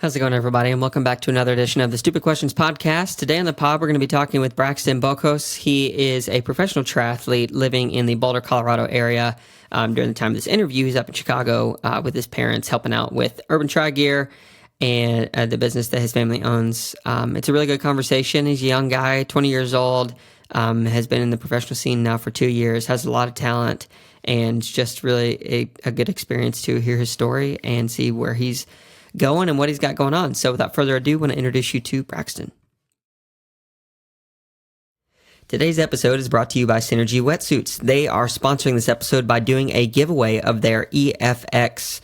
How's it going, everybody? And welcome back to another edition of the Stupid Questions podcast. Today on the pod, we're going to be talking with Braxton Bokos. He is a professional triathlete living in the Boulder, Colorado area. During the time of this interview, he's up in Chicago with his parents, helping out with Urban Tri Gear and the business that his family owns. It's a really good conversation. He's a young guy, 20 years old, has been in the professional scene now for 2 years, has a lot of talent, and just really a good experience to hear his story and see where he's going and what he's got going on. So without further ado, I want to introduce you to Braxton. Today's episode is brought to you by Synergy Wetsuits. They are sponsoring this episode by doing a giveaway of their Endorphin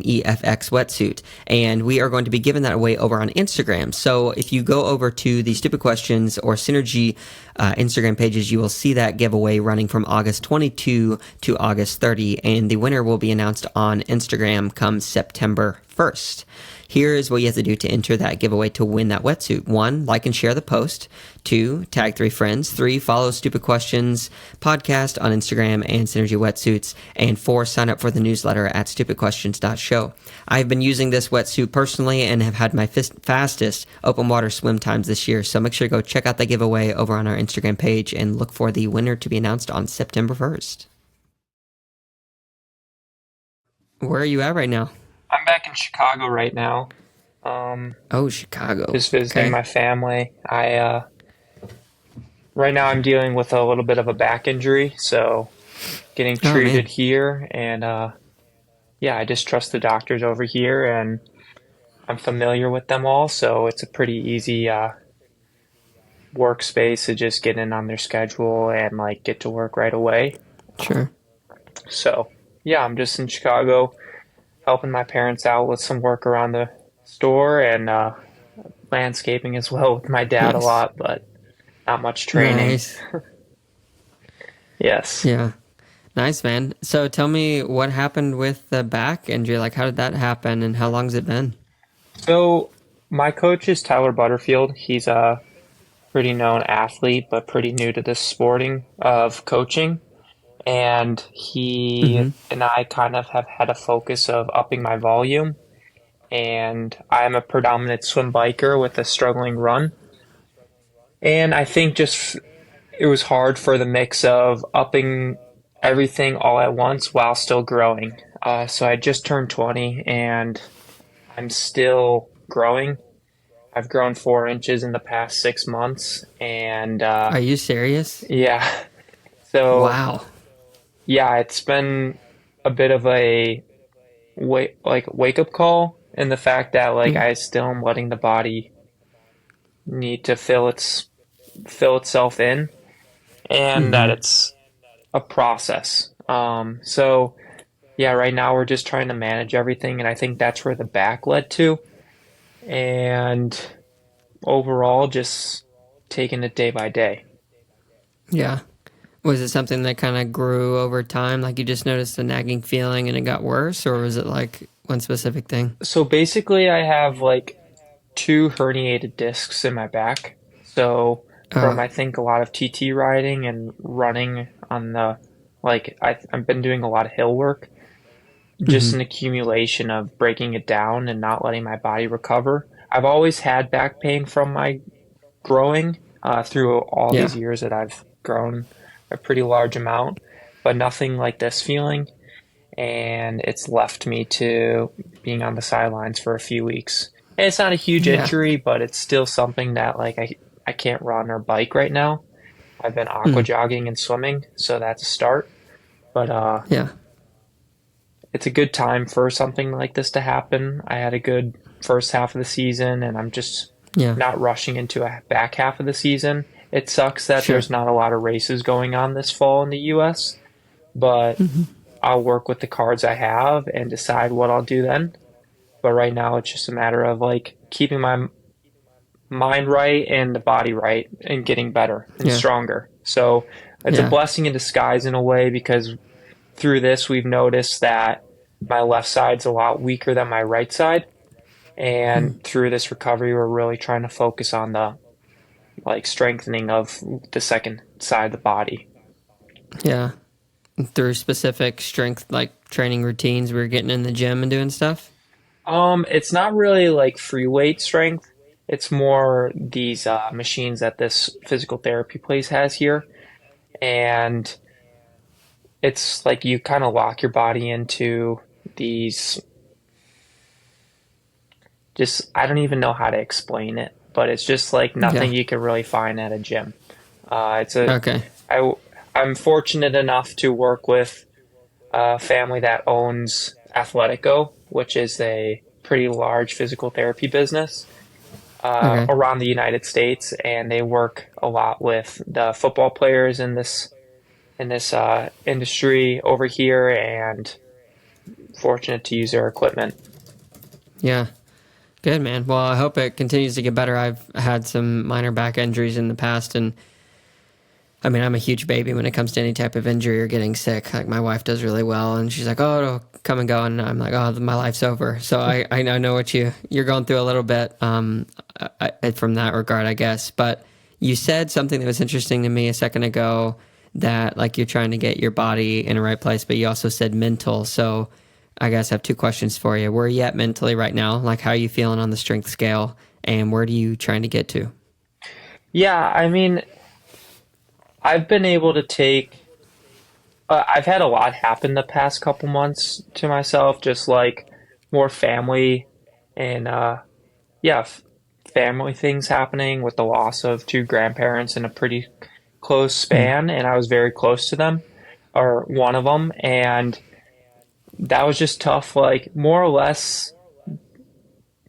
EFX wetsuit. And we are going to be giving that away over on Instagram. So if you go over to the Stupid Questions or Synergy Instagram pages, you will see that giveaway running from August 22 to August 30. And the winner will be announced on Instagram come September 1st. Here is what you have to do to enter that giveaway to win that wetsuit. 1, like and share the post. 2, tag 3 friends. 3, follow Stupid Questions podcast on Instagram and Synergy Wetsuits. And 4, sign up for the newsletter at stupidquestions.show. I've been using this wetsuit personally and have had my fastest open water swim times this year. So make sure to go check out the giveaway over on our Instagram page and look for the winner to be announced on September 1st. Where are you at right now? I'm back in Chicago right now. Chicago. Just visiting my family. Right now I'm dealing with a little bit of a back injury, so getting treated here, and I just trust the doctors over here, and I'm familiar with them all, so it's a pretty easy workspace to just get in on their schedule and get to work right away. Sure. So I'm just in Chicago, helping my parents out with some work around the store and landscaping as well with my dad a lot, but not much training. Nice. Yes. Yeah. Nice, man. So tell me what happened with the back injury. How did that happen and how long has it been? So my coach is Tyler Butterfield. He's a pretty known athlete, but pretty new to this sporting of coaching. And he and I kind of have had a focus of upping my volume. And I'm a predominant swim biker with a struggling run. And I think just it was hard for the mix of upping everything all at once while still growing. So I just turned 20 and I'm still growing. I've grown 4 inches in the past 6 months. And are you serious? Yeah. So wow. Yeah, it's been a bit of a wake-up call in the fact that I still am letting the body need to fill itself in, and that it's a process. So right now we're just trying to manage everything, and I think that's where the back led to. And overall, just taking it day by day. Yeah. Was it something that kind of grew over time? You just noticed a nagging feeling and it got worse, or was it one specific thing? So basically I have 2 herniated discs in my back. So from I think a lot of TT riding and running on the I've been doing a lot of hill work. Just an accumulation of breaking it down and not letting my body recover. I've always had back pain from my growing through all these years that I've grown a pretty large amount, but nothing like this feeling. And it's left me to being on the sidelines for a few weeks. And it's not a huge injury, but it's still something that I can't run or bike right now. I've been aqua jogging and swimming, so that's a start. But it's a good time for something like this to happen. I had a good first half of the season, and I'm just not rushing into a back half of the season. It sucks that there's not a lot of races going on this fall in the U.S., but I'll work with the cards I have and decide what I'll do then. But right now it's just a matter of keeping my mind right and the body right and getting better and stronger. So it's a blessing in disguise in a way, because through this we've noticed that my left side's a lot weaker than my right side. And through this recovery, we're really trying to focus on the strengthening of the second side of the body. Yeah. Through specific strength, training routines, we were getting in the gym and doing stuff? It's not really like free weight strength. It's more these machines that this physical therapy place has here, and it's like you kind of lock your body into these. Just I don't even know how to explain it, but it's just like Yeah. nothing you could really find at a gym. It's a Okay. I I'm fortunate enough to work with a family that owns Athletico, which is a pretty large physical therapy business Okay. around the United States, and they work a lot with the football players in this industry over here, and fortunate to use their equipment. Yeah. Good, man. Well, I hope it continues to get better. I've had some minor back injuries in the past, and I mean, I'm a huge baby when it comes to any type of injury or getting sick. Like my wife does really well, and she's like, "Oh, it'll come and go," and I'm like, "Oh, my life's over." So I know what you're going through a little bit from that regard, I guess. But you said something that was interesting to me a second ago that like you're trying to get your body in the right place, but you also said mental. So I guess I have two questions for you. Where are you at mentally right now? Like, how are you feeling on the strength scale, and where are you trying to get to? Yeah, I mean, I've been able to take. I've had a lot happen the past couple months to myself, just like more family and yeah, family things happening with the loss of two grandparents in a pretty close Mm, span, and I was very close to them, or one of them, and that was just tough. Like more or less,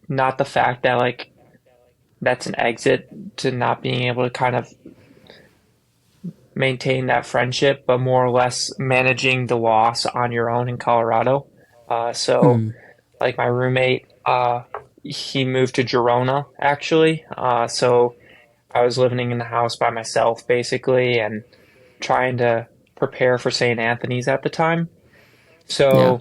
not the fact that like that's an exit to not being able to kind of maintain that friendship, but more or less managing the loss on your own in Colorado. So, mm, like my roommate, he moved to Girona actually. So I was living in the house by myself basically and trying to prepare for St. Anthony's at the time. yeah. So,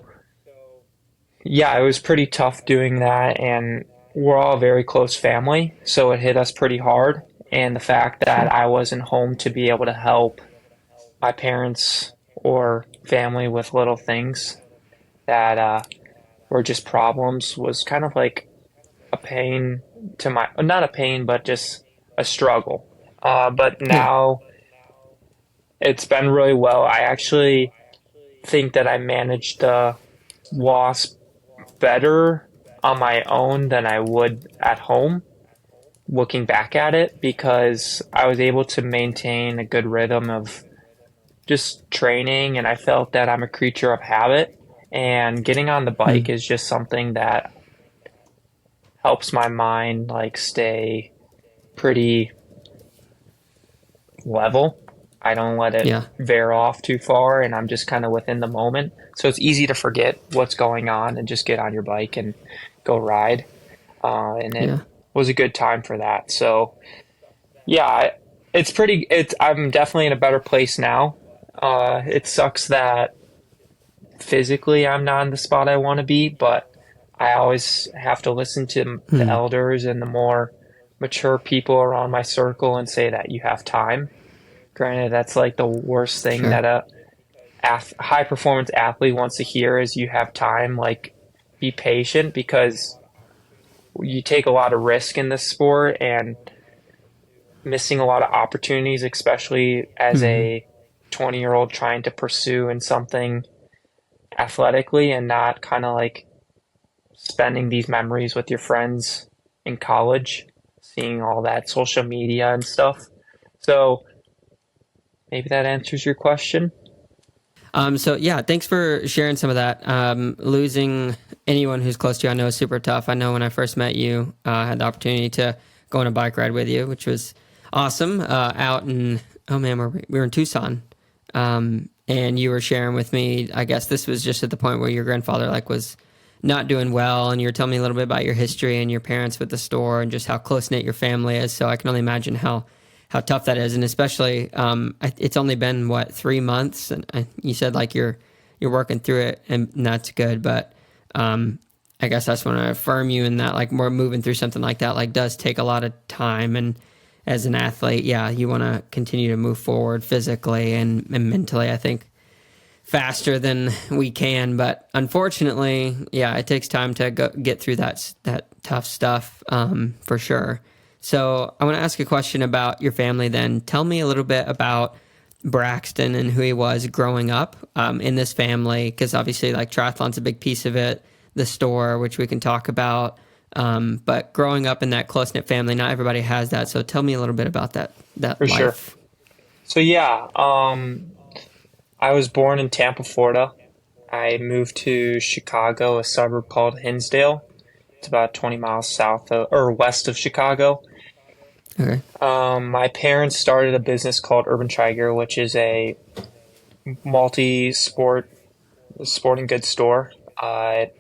yeah, it was pretty tough doing that. And we're all a very close family. So it hit us pretty hard. And the fact that Sure. I wasn't home to be able to help my parents or family with little things that were just problems was kind of like a pain to my, not a pain, but just a struggle. But Yeah. now it's been really well. I actually think that I managed the loss better on my own than I would at home looking back at it because I was able to maintain a good rhythm of just training, and I felt that I'm a creature of habit. And getting on the bike Mm, is just something that helps my mind like stay pretty level. I don't let it yeah. veer off too far, and I'm just kind of within the moment. So it's easy to forget what's going on and just get on your bike and go ride. And it Yeah. was a good time for that. So yeah, it's pretty. It's I'm definitely in a better place now. It sucks that physically I'm not in the spot I want to be, but I always have to listen to the Mm, elders and the more mature people around my circle and say that you have time. Granted, that's like the worst thing sure. that a high performance athlete wants to hear is you have time. Like, be patient because you take a lot of risk in this sport and missing a lot of opportunities, especially as Mm, a 20-year-old trying to pursue in something athletically and not kind of like spending these memories with your friends in college, seeing all that social media and stuff. So maybe that answers your question. so yeah, thanks for sharing some of that. Losing anyone who's close to you, I know is super tough. I know when I first met you, I had the opportunity to go on a bike ride with you, which was awesome. Out in oh man, we were in Tucson, and you were sharing with me. I guess this was just at the point where your grandfather like was not doing well, and you were telling me a little bit about your history and your parents with the store and just how close knit your family is. So I can only imagine how tough that is, and especially it's only been what 3 months, and you said like you're working through it, and that's good. But I guess I just want to affirm you in that like we're moving through something like that like does take a lot of time, and as an athlete, yeah, you want to continue to move forward physically and mentally. I think faster than we can, but unfortunately, yeah, it takes time to get through that tough stuff, for sure. So I want to ask a question about your family then. Tell me a little bit about Braxton and who he was growing up, in this family, because obviously like triathlon's a big piece of it, the store, which we can talk about. But growing up in that close-knit family, not everybody has that. So tell me a little bit about that For sure. life. So yeah, I was born in Tampa, Florida. I moved to Chicago, a suburb called Hinsdale. It's about 20 miles south of, or west of Chicago. Okay. My parents started a business called Urban Tiger, which is a multi-sport sporting goods store.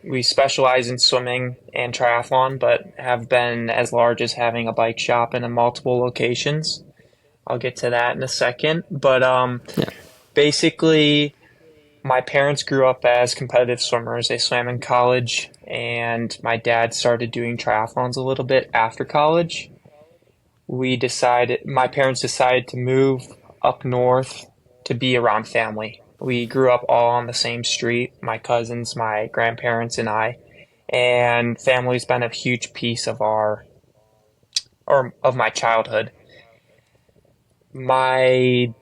We specialize in swimming and triathlon, but have been as large as having a bike shop in multiple locations. I'll get to that in a second. But Yeah. basically, my parents grew up as competitive swimmers. They swam in college, and my dad started doing triathlons a little bit after college. My parents decided to move up north to be around family. We grew up all on the same street, my cousins, my grandparents, and I. And family's been a huge piece of of my childhood. My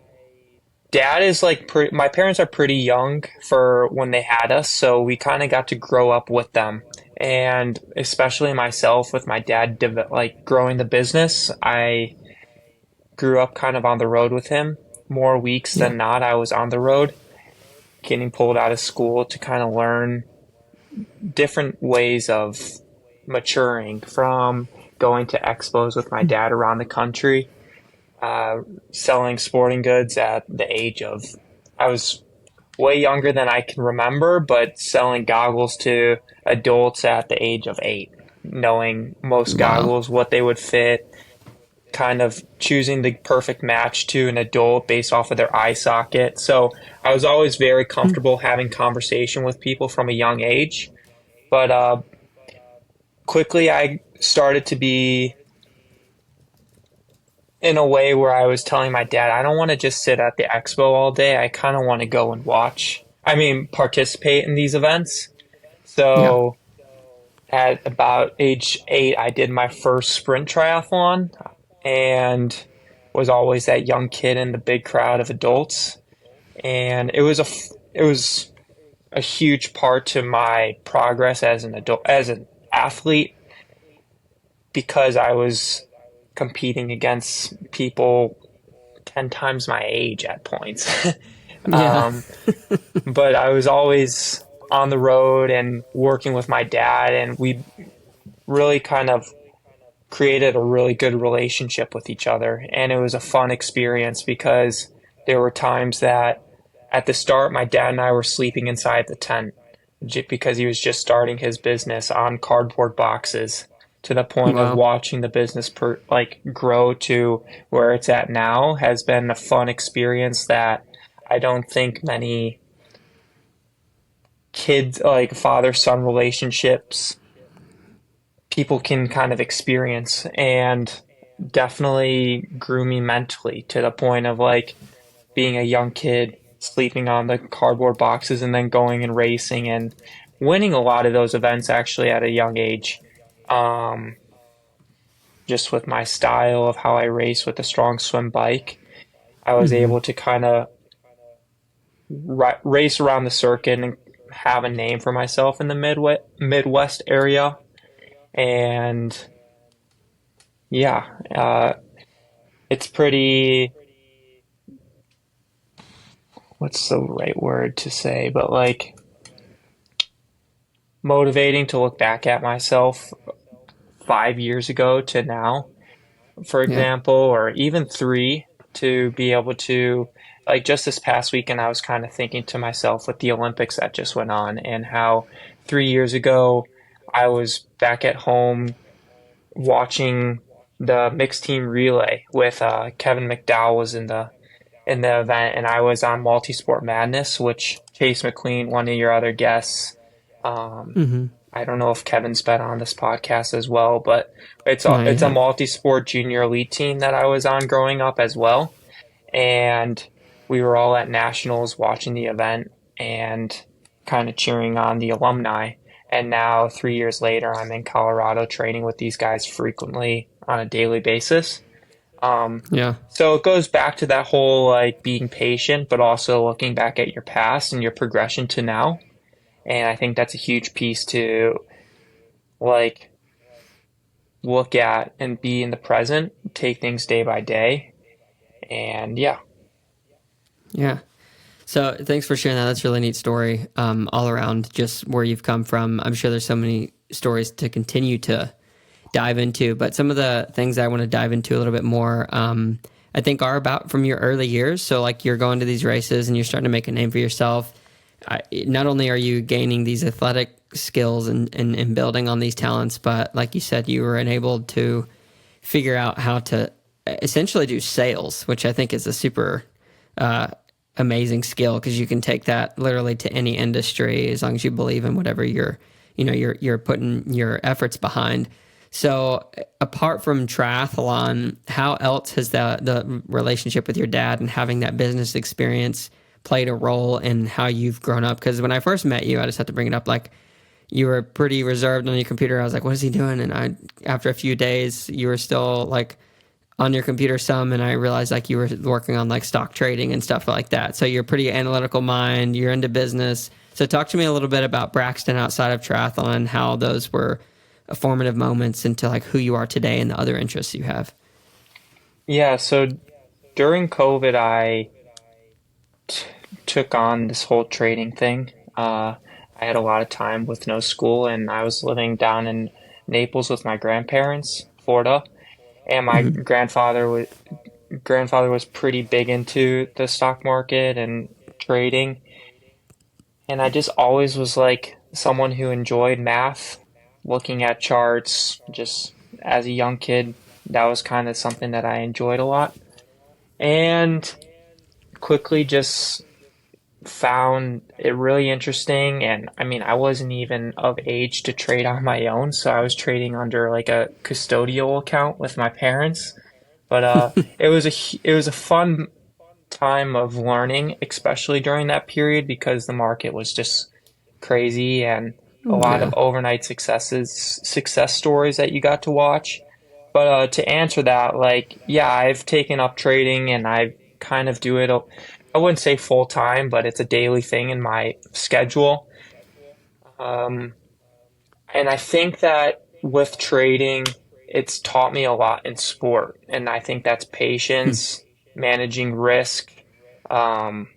dad is my parents are pretty young for when they had us, so we kind of got to grow up with them. And especially myself, with my dad growing the business, I grew up kind of on the road with him. More weeks Yeah. than not, I was on the road, getting pulled out of school to kind of learn different ways of maturing, from going to expos with my dad around the country, selling sporting goods at the age of, I was way younger than I can remember, but selling goggles to adults at the age of 8, knowing most Wow. goggles, what they would fit, kind of choosing the perfect match to an adult based off of their eye socket. So I was always very comfortable having conversation with people from a young age. But quickly I started to be in a way where I was telling my dad, I don't want to just sit at the expo all day. I kind of want to go and participate in these events. Yeah. So at about age 8, I did my first sprint triathlon and was always that young kid in the big crowd of adults. And it was a huge part to my progress as an athlete, because I was competing against people 10 times my age at points. Yeah. But I was always on the road and working with my dad, and we really kind of created a really good relationship with each other. And it was a fun experience, because there were times that at the start, my dad and I were sleeping inside the tent because he was just starting his business on cardboard boxes, to the point of Wow. watching the business grow to where it's at now has been a fun experience that I don't think many kids, like father-son relationships, people can kind of experience, and definitely grew me mentally, to the point of being a young kid sleeping on the cardboard boxes and then going and racing and winning a lot of those events actually at a young age. Um, just with my style of how I race with a strong swim bike, I was Hmm. able to kind of race around the circuit and have a name for myself in the Midwest area. And yeah, it's pretty, what's the right word to say, but motivating to look back at myself 5 years ago to now, for Yeah. example, or even 3, to be able to, just this past weekend, I was kind of thinking to myself with the Olympics that just went on, and how 3 years ago I was back at home watching the mixed team relay with Kevin McDowell was in the event, and I was on Multisport Madness, which Chase McLean, one of your other guests, um, Hmm. I don't know if Kevin's been on this podcast as well, but No, you it's a have. multi-sport junior elite team that I was on growing up as well. And we were all at nationals watching the event. and kind of cheering on the alumni. And now, 3 years later, I'm in Colorado training with these guys frequently on a daily basis. Um, Yeah. so it goes back to that whole like being patient, but also looking back at your past and your progression to now. And I think that's a huge piece to like look at and be in the present, take things day by day. And yeah. Yeah. So thanks for sharing that. That's a really neat story, all around just where you've come from. I'm sure there's so many stories to continue to dive into, but some of the things I want to dive into a little bit more, I think are about from your early years. So like you're going to these races and you're starting to make a name for yourself. Not only are you gaining these athletic skills and building on these talents, but like you said, you were enabled to figure out how to essentially do sales, which I think is a super amazing skill because you can take that literally to any industry as long as you believe in whatever you're putting your efforts behind. So apart from triathlon, how else has the relationship with your dad and having that business experience played a role in how you've grown up? Because when I first met you, I just have to bring it up, like you were pretty reserved on your computer. I was like, what is he doing? And after a few days, you were still like on your computer some, and I realized like you were working on like stock trading and stuff like that. So you're pretty analytical mind, you're into business. So talk to me a little bit about Braxton outside of triathlon, how those were formative moments into like who you are today and the other interests you have. Yeah, so during COVID, I took on this whole trading thing. I had a lot of time with no school, and I was living down in Naples with my grandparents, Florida, and my Mm-hmm. grandfather was pretty big into the stock market and trading, and I just always was like someone who enjoyed math, looking at charts. Just as a young kid, that was kind of something that I enjoyed a lot, and quickly just found it really interesting. And I mean, I wasn't even of age to trade on my own, so I was trading under like a custodial account with my parents. But it was a fun time of learning, especially during that period because the market was just crazy and a lot of Yeah. overnight success stories that you got to watch. But to answer that, like, yeah, I've taken up trading and I kind of do it. I wouldn't say full time, but it's a daily thing in my schedule. Um, and I think that with trading, it's taught me a lot in sport. And I think that's Hmm. patience, managing risk. Um,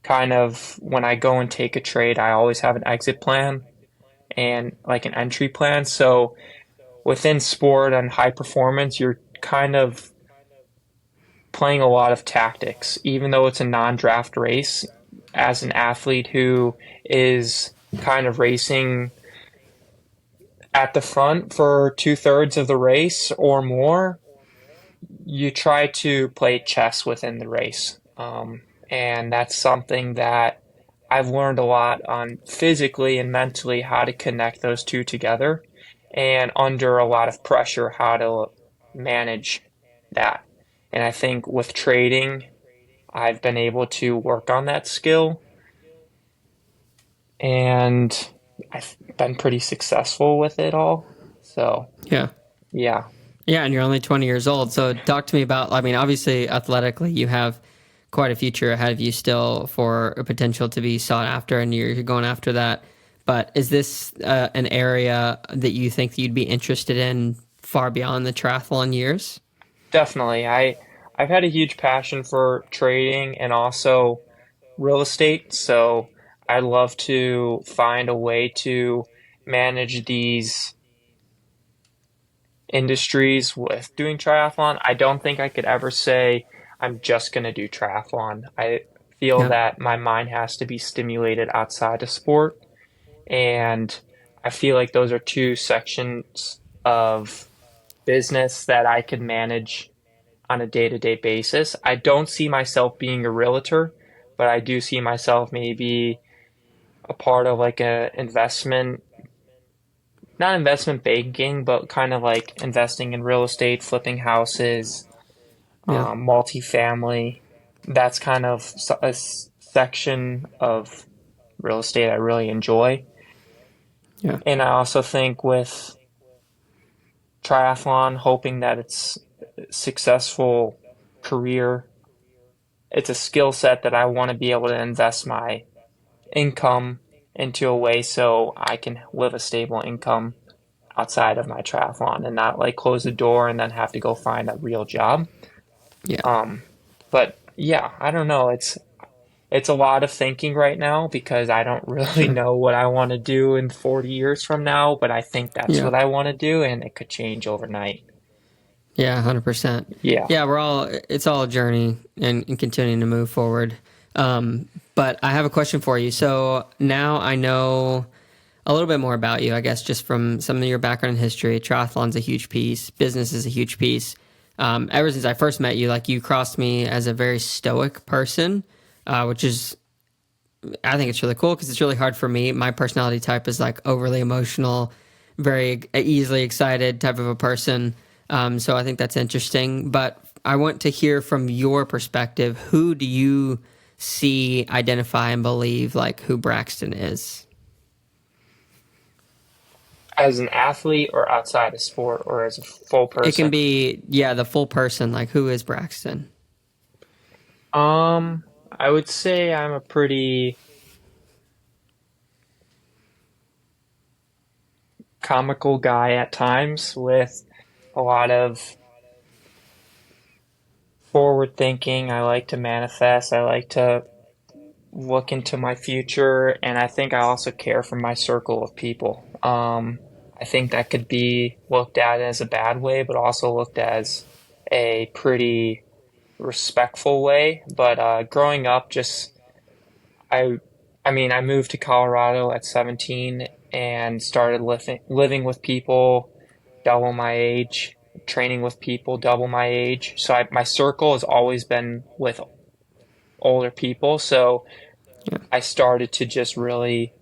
kind of when I go and take a trade, I always have an exit plan and like an entry plan. So within sport and high performance, you're kind of playing a lot of tactics, even though it's a non-draft race. As an athlete who is kind of racing at the front for 2/3 of the race or more, you try to play chess within the race. And that's something that I've learned a lot on physically and mentally how to connect those two together and under a lot of pressure, how to manage that. And I think with trading, I've been able to work on that skill and I've been pretty successful with it all. So, Yeah. yeah, Yeah, and you're only 20 years old. So talk to me about, I mean, obviously athletically you have quite a future ahead of you still for a potential to be sought after and you're going after that. But is this an area that you think you'd be interested in far beyond the triathlon years? definitely. I've had a huge passion for trading and also real estate. So I'd love to find a way to manage these industries with doing triathlon. I don't think I could ever say I'm just going to do triathlon. I feel Yeah. that my mind has to be stimulated outside of sport. And I feel like those are two sections of business that I could manage on a day-to-day basis. I don't see myself being a realtor, but I do see myself maybe a part of like a investment, not investment banking, but kind of like investing in real estate, flipping houses, Yeah. multifamily. That's kind of a section of real estate I really enjoy. Yeah. And I also think with triathlon, hoping that it's a successful career, it's a skill set that I want to be able to invest my income into a way so I can live a stable income outside of my triathlon and not like close the door and then have to go find a real job. Yeah. Um, but yeah, I don't know. It's a lot of thinking right now because I don't really Sure. know what I want to do in 40 years from now, but I think that's Yeah. what I want to do and it could change overnight. Yeah, 100%. Yeah. Yeah, it's all a journey and continuing to move forward. But I have a question for you. So now I know a little bit more about you, I guess, just from some of your background in history. Triathlon's a huge piece, business is a huge piece. Ever since I first met you, like you crossed me as a very stoic person, which is, I think it's really cool because it's really hard for me. My personality type is like overly emotional, very easily excited type of a person. So I think that's interesting. But I want to hear from your perspective. Who do you see, identify, and believe like who Braxton is? As an athlete or outside of sport or as a full It can person? be, yeah, the full person. Like who is Braxton? I would say I'm a pretty comical guy at times with a lot of forward thinking. I like to manifest. I like to look into my future, and I think I also care for my circle of people. I think that could be looked at as a bad way, but also looked as a pretty respectful way. But growing up, just I, I mean, I moved to Colorado at 17 and started living with people double my age, training with people double my age. So my circle has always been with older people. So Yeah, I started to just really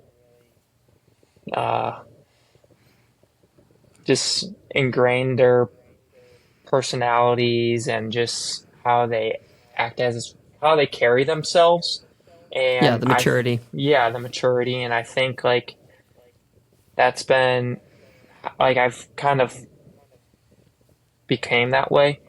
uh, just ingrain their personalities and just how they carry themselves. yeah, And the maturity. yeah, the maturity. And I think like that's been like I've kind of became that way.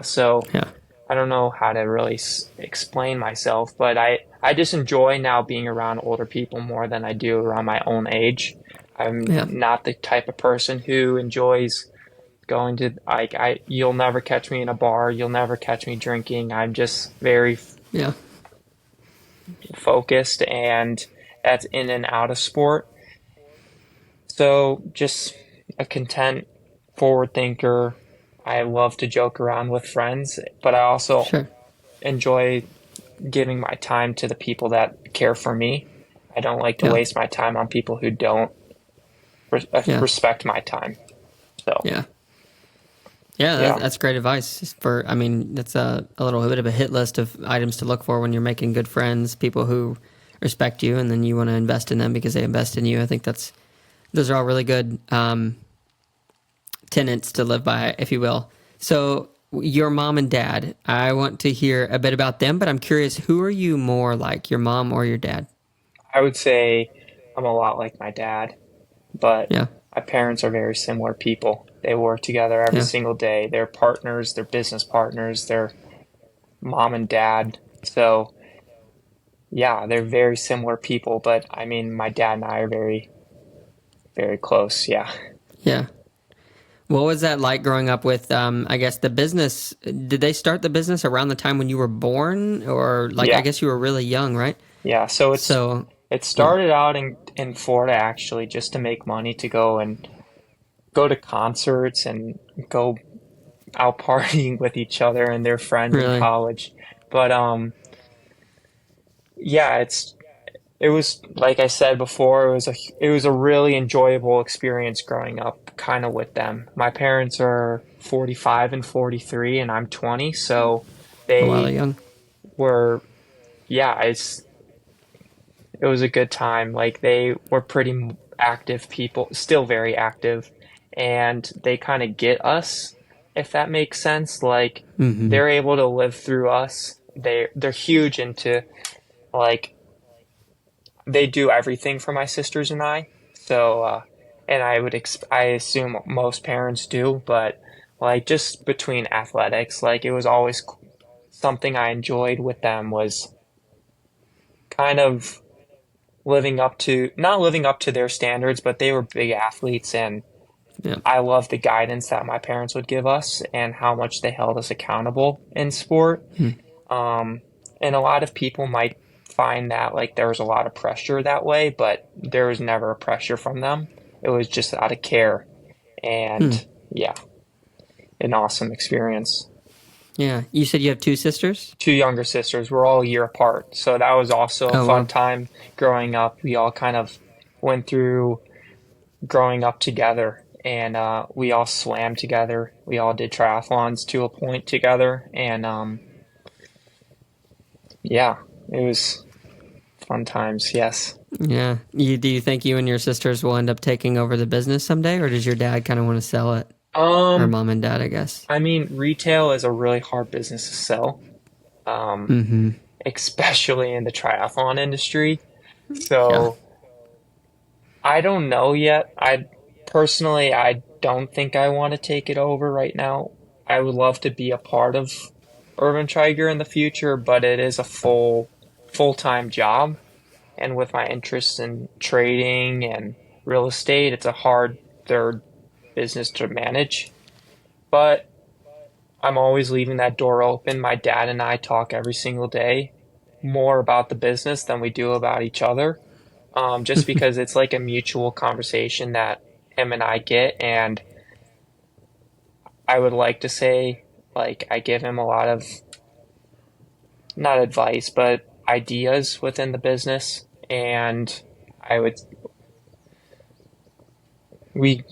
So Yeah, I don't know how to really explain myself, but I just enjoy now being around older people more than I do around my own age. I'm yeah, not the type of person who enjoys going to like you'll never catch me in a bar, you'll never catch me drinking. I'm just very yeah, focused and that's in and out of sport. So just a content forward thinker. I love to joke around with friends, but I also sure. enjoy giving my time to the people that care for me. I don't like to Yeah, waste my time on people who don't yeah, respect my time. So, yeah. Yeah, yeah. that's great advice. I mean, that's a little bit of a hit list of items to look for when you're making good friends, people who respect you, and then you want to invest in them because they invest in you. I think those are all really good tenets to live by, if you will. So, your mom and dad, I want to hear a bit about them, but I'm curious, who are you more like, your mom or your dad? I would say I'm a lot like my dad, but Yeah, my parents are very similar people. They work together every yeah, single day. They're partners, they're business partners, they're mom and dad. So, yeah, they're very similar people, but I mean, my dad and I are very, very close. Yeah. yeah. What was that like growing up with, I guess, the business? Did they start the business around the time when you were born? Or, like, I Yeah. guess you were really young, right? Yeah. So So, it yeah. started out in Florida actually just to make money to go to concerts and go out partying with each other and their friends in Really? college. But yeah, it was like I said before, it was a really enjoyable experience growing up kind of with them. My parents are 45 and 43 and I'm 20, so A while they young? were yeah, it was a good time. Like they were pretty active people, still very active, and they kind of get us, if that makes sense. Like Mm-hmm. they're able to live through us. They're huge into like they do everything for my sisters and I. So, and I assume most parents do, but like just between athletics, like it was always something I enjoyed with them was kind of not living up to their standards, but they were big athletes and Yeah. I love the guidance that my parents would give us and how much they held us accountable in sport. Hmm. Um, and a lot of people might find that like there was a lot of pressure that way, but there was never a pressure from them. It was just out of care. Hmm. And yeah, an awesome experience. Yeah. You said you have two sisters? Two younger sisters, we're all a year apart. So that was also a Oh, fun wow. time growing up. We all kind of went through growing up together and we all swam together. We all did triathlons to a point together. And yeah, it was fun times. Yes. Yeah. Do you think you and your sisters will end up taking over the business someday, or does your dad kind of want to sell it? Or Um, mom and dad, I guess. I mean, retail is a really hard business to sell, um, Mm-hmm. especially in the triathlon industry. Yeah. So I don't know yet. I don't think I want to take it over right now. I would love to be a part of Urban Tiger in the future, but it is a full-time job. And with my interests in trading and real estate, it's a hard third business to manage. But I'm always leaving that door open. My dad and I talk every single day more about the business than we do about each other, just because it's like a mutual conversation that him and I get. And I would like to say, like, I give him a lot of, not advice, but ideas within the business. And I would, we,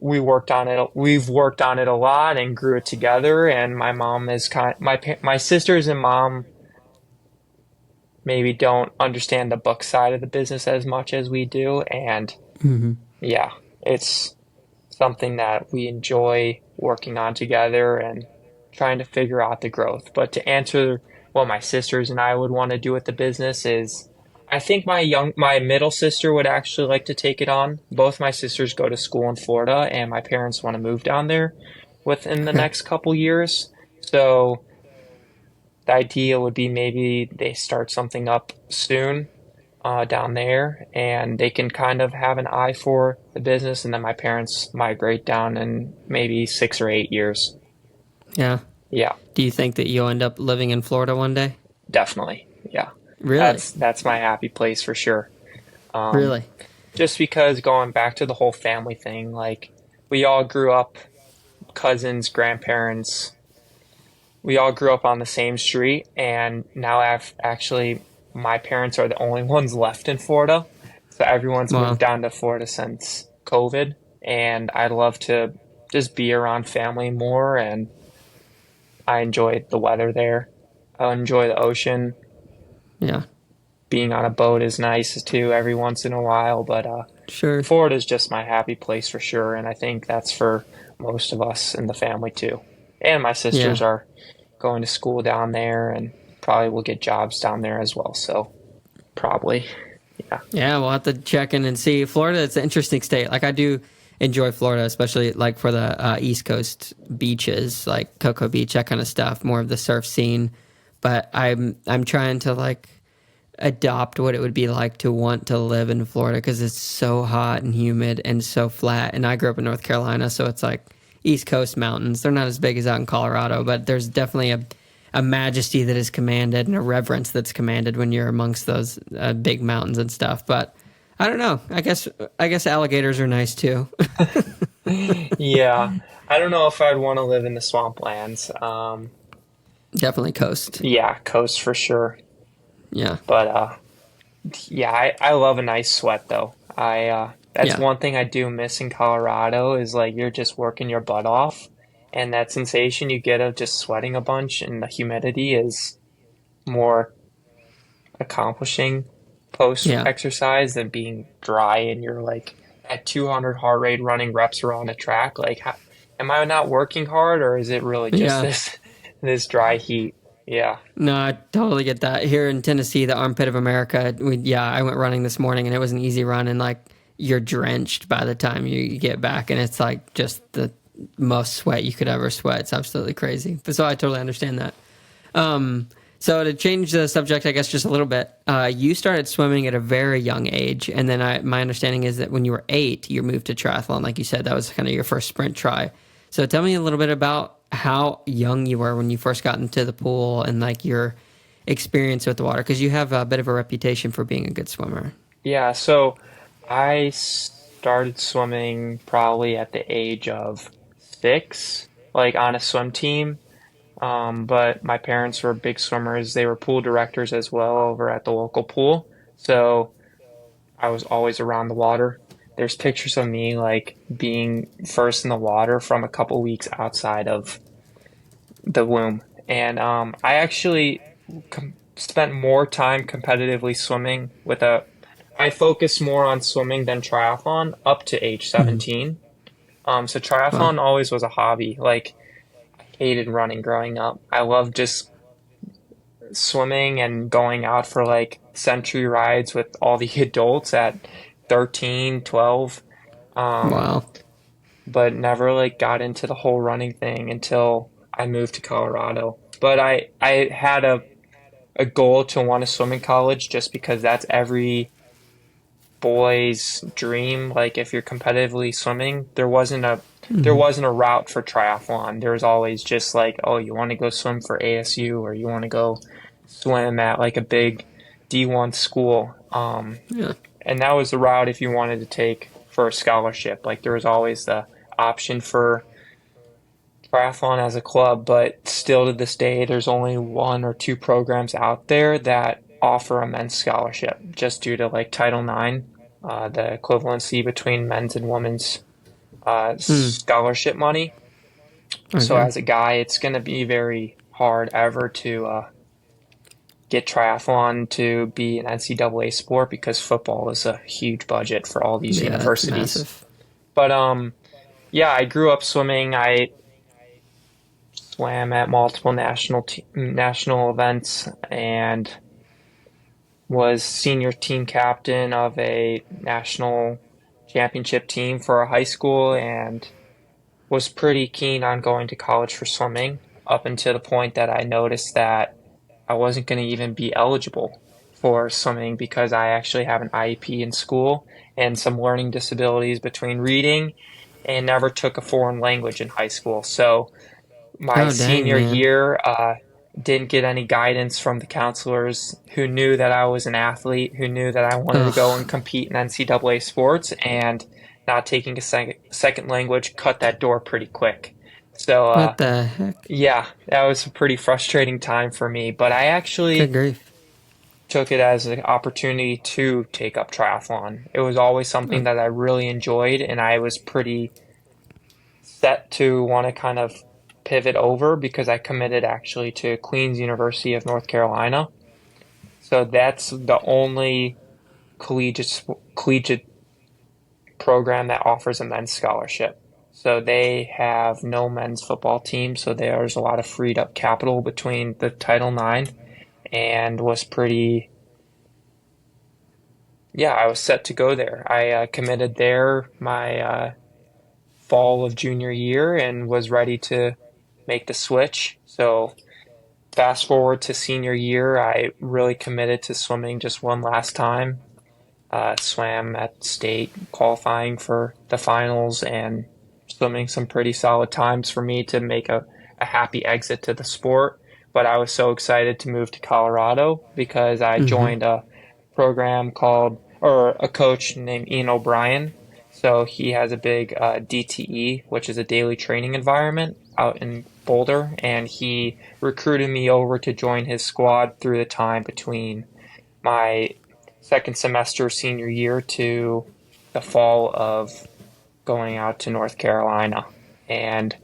we worked on it. We've worked on it a lot and grew it together. And my mom is my sisters and mom maybe don't understand the book side of the business as much as we do. And Mm-hmm. yeah, it's something that we enjoy working on together and trying to figure out the growth. But to answer what my sisters and I would want to do with the business is I think my middle sister would actually like to take it on. Both my sisters go to school in Florida and my parents want to move down there within the Okay. next couple years. So the idea would be maybe they start something up soon down there, and they can kind of have an eye for the business, and then my parents migrate down in maybe 6 or 8 years. Yeah. Yeah, Do you think that you'll end up living in Florida one day? definitely. Yeah, Really? that's my happy place for sure. Um, Really? just because going back to the whole family thing, like we all grew up, cousins, grandparents, we all grew up on the same street, and now I've actually my parents are the only ones left in Florida. So everyone's moved Wow. down to Florida since COVID, and I'd love to just be around family more, and I enjoy the weather there. I enjoy the ocean. Yeah. Being on a boat is nice too every once in a while, but Sure. Florida's just my happy place for sure, and I think that's for most of us in the family too. And my Yeah. sisters are going to school down there and probably will get jobs down there as well. So probably, yeah. Yeah, we'll have to check in and see. Florida, it's an interesting state. Like, I do enjoy Florida, especially like for the East Coast beaches, like Cocoa Beach, that kind of stuff, more of the surf scene. But I'm trying to like adopt what it would be like to want to live in Florida because it's so hot and humid and so flat. And I grew up in North Carolina, so it's like East Coast mountains. They're not as big as out in Colorado, but there's definitely a majesty that is commanded and a reverence that's commanded when you're amongst those big mountains and stuff. But I don't know. I guess alligators are nice too. Yeah. I don't know if I'd want to live in the swamplands. Definitely coast. Yeah, coast for sure. Yeah. But yeah, I love a nice sweat though. That's Yeah. one thing I do miss in Colorado is like you're just working your butt off and that sensation you get of just sweating a bunch and the humidity is more accomplishing post Yeah. exercise than being dry and you're like at 200 heart rate running reps around a track. Like, am I not working hard or is it really just Yeah. this dry heat? Yeah. No, I totally get that. Here in Tennessee, the armpit of America, I went running this morning and it was an easy run, and like you're drenched by the time you get back, and it's like just the most sweat you could ever sweat. It's absolutely crazy. But so I totally understand that. Um, so to change the subject, I guess just a little bit, you started swimming at a very young age, and then my understanding is that when you were 8, you moved to triathlon. Like you said, that was kind of your first sprint try. So tell me a little bit about how young you were when you first got into the pool and like your experience with the water, because you have a bit of a reputation for being a good swimmer. Yeah, so I started swimming probably at the age of 6, like on a swim team. But my parents were big swimmers. They were pool directors as well over at the local pool. So I was always around the water. There's pictures of me like being first in the water from a couple weeks outside of the womb. And I actually spent more time competitively swimming with a I focused more on swimming than triathlon up to age Hmm. 17. So Wow. triathlon always was a hobby. Like, hated running growing up. I loved just swimming and going out for like century rides with all the adults at 13, 12. Um, Wow. but never like got into the whole running thing until I moved to Colorado. But I had a goal to want to swim in college just because that's every boys' dream. Like if you're competitively swimming, there Hmm. wasn't a route for triathlon. There was always just like, oh, you want to go swim for ASU or you want to go swim at like a big D1 school. Yeah. And that was the route if you wanted to take for a scholarship. Like there was always the option for triathlon as a club, but still to this day, there's only one or two programs out there that offer a men's scholarship just due to like Title IX, the equivalency between men's and women's Hmm. scholarship money. So Okay. as a guy, it's going to be very hard ever to get triathlon to be an NCAA sport because football is a huge budget for all these Yeah, it's universities. massive. But yeah, I grew up swimming. I swam at multiple national events and was senior team captain of a national championship team for our high school and was pretty keen on going to college for swimming up until the point that I noticed that I wasn't going to even be eligible for swimming because I actually have an IEP in school and some learning disabilities between reading and never took a foreign language in high school. So my Oh, dang, senior man. year, didn't get any guidance from the counselors who knew that I was an athlete, who knew that I wanted to go and Ugh. compete in NCAA sports, and not taking a second language cut that door pretty quick. So, What the heck? yeah, that was a pretty frustrating time for me, but I Good actually grief. took it as an opportunity to take up triathlon. It was always something Oh, that I really enjoyed, and I was pretty set to want to kind of pivot over because I committed actually to Queen's University of North Carolina. So that's the only collegiate program that offers a men's scholarship. So they have no men's football team, so there's a lot of freed up capital between the Title IX and was pretty, yeah, I was set to go there. I committed there my fall of junior year and was ready to make the switch. So fast forward to senior year, I really committed to swimming just one last time. Swam at state, qualifying for the finals, and swimming some pretty solid times for me to make a happy exit to the sport. But I was so excited to move to Colorado because I mm-hmm. joined a program called, or a coach named Ian O'Brien. So he has a big DTE, which is a daily training environment out in Boulder, and he recruited me over to join his squad through the time between my second semester senior year to the fall of going out to North Carolina. And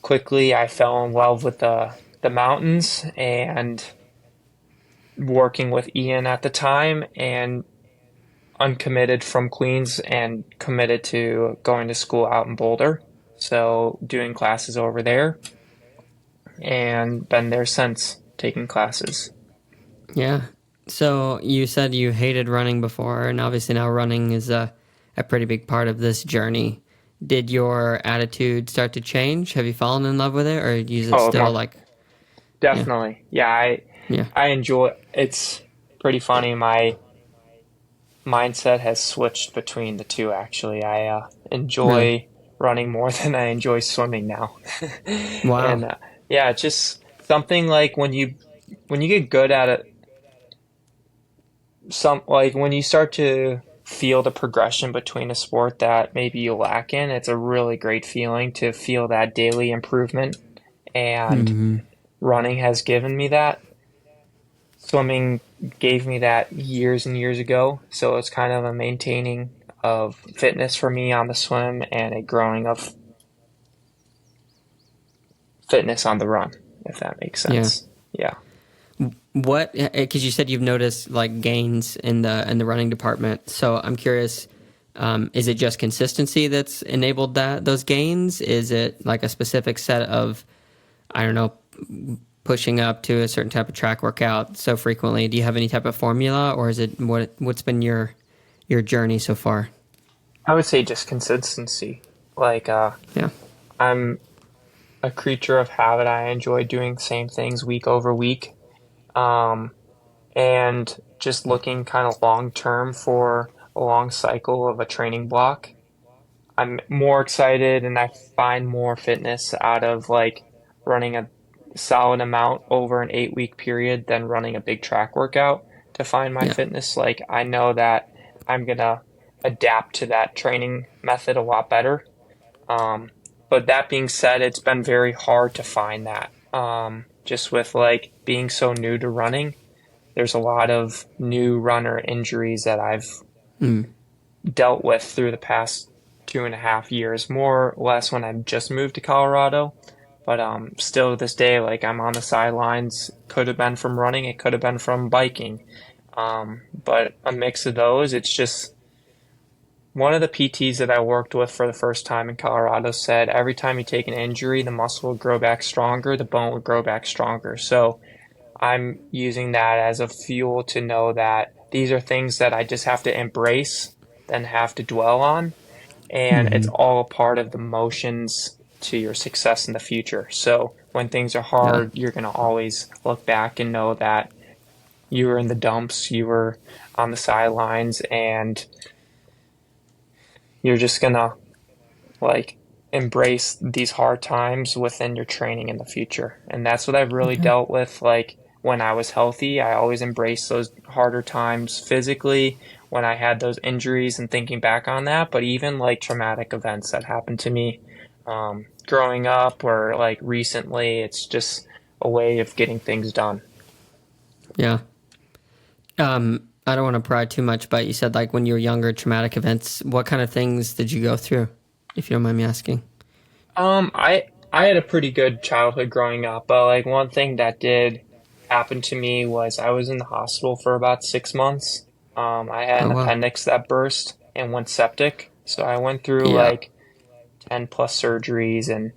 quickly I fell in love with the mountains and working with Ian at the time and uncommitted from Queens and committed to going to school out in Boulder. So doing classes over there. and been there since taking classes. Yeah. So you said you hated running before, and obviously now running is a pretty big part of this journey. Did your attitude start to change? Have you fallen in love with it, or is it Oh, still like, yeah, definitely. Yeah, yeah, I enjoy it's pretty funny. My mindset has switched between the two actually. I really? enjoy running more than I enjoy swimming now. Wow. And yeah, it's just something like when you get good at it, some like when you start to feel the progression between a sport that maybe you lack in, it's a really great feeling to feel that daily improvement. And Hmm. running has given me that. Swimming gave me that years and years ago, so it's kind of a maintaining of fitness for me on the swim and a growing of fitness on the run, if that makes Yeah. sense. Yeah. What? Because you said you've noticed like gains in the running department. So I'm curious. Is it just consistency that's enabled those gains? Is it like a specific set of, I don't know, pushing up to a certain type of track workout so frequently? Do you have any type of formula, or is it what's been your journey so far? I would say just consistency. Like Yeah. I'm a creature of habit. I enjoy doing the same things week over week. Um, and just looking kind of long term for a long cycle of a training block. I'm more excited and I find more fitness out of like running a solid amount over an 8 week period than running a big track workout to find my Yeah. fitness. Like I know that I'm gonna adapt to that training method a lot better. Um, but that being said, it's been very hard to find that. Just with like being so new to running, there's a lot of new runner injuries that I've Mm. dealt with through the past 2.5 years, more or less when I just moved to Colorado. But still to this day, like I'm on the sidelines. Could have been from running, it could have been from biking. But a mix of those. It's just one of the PTs that I worked with for the first time in Colorado said every time you take an injury, the muscle will grow back stronger, the bone will grow back stronger. So I'm using that as a fuel to know that these are things that I just have to embrace, then have to dwell on. And it's Hmm. all a part of the motions to your success in the future. So when things are Yeah. hard, you're going to always look back and know that you were in the dumps, you were on the sidelines, and you're just going to like embrace these hard times within your training in the future. And that's what I've really Yeah. dealt with. Like when I was healthy, I always embraced those harder times physically when I had those injuries and thinking back on that. But even like traumatic events that happened to me growing up or like recently, it's just a way of getting things done. Yeah. I don't want to pry too much, but you said like when you were younger, traumatic events. What kind of things did you go through, if you don't mind me asking? I had a pretty good childhood growing up, but like one thing that did happen to me was I was in the hospital for about 6 months. I had Oh an well. appendix that burst and went septic, so I went through Yeah. like 10 plus surgeries and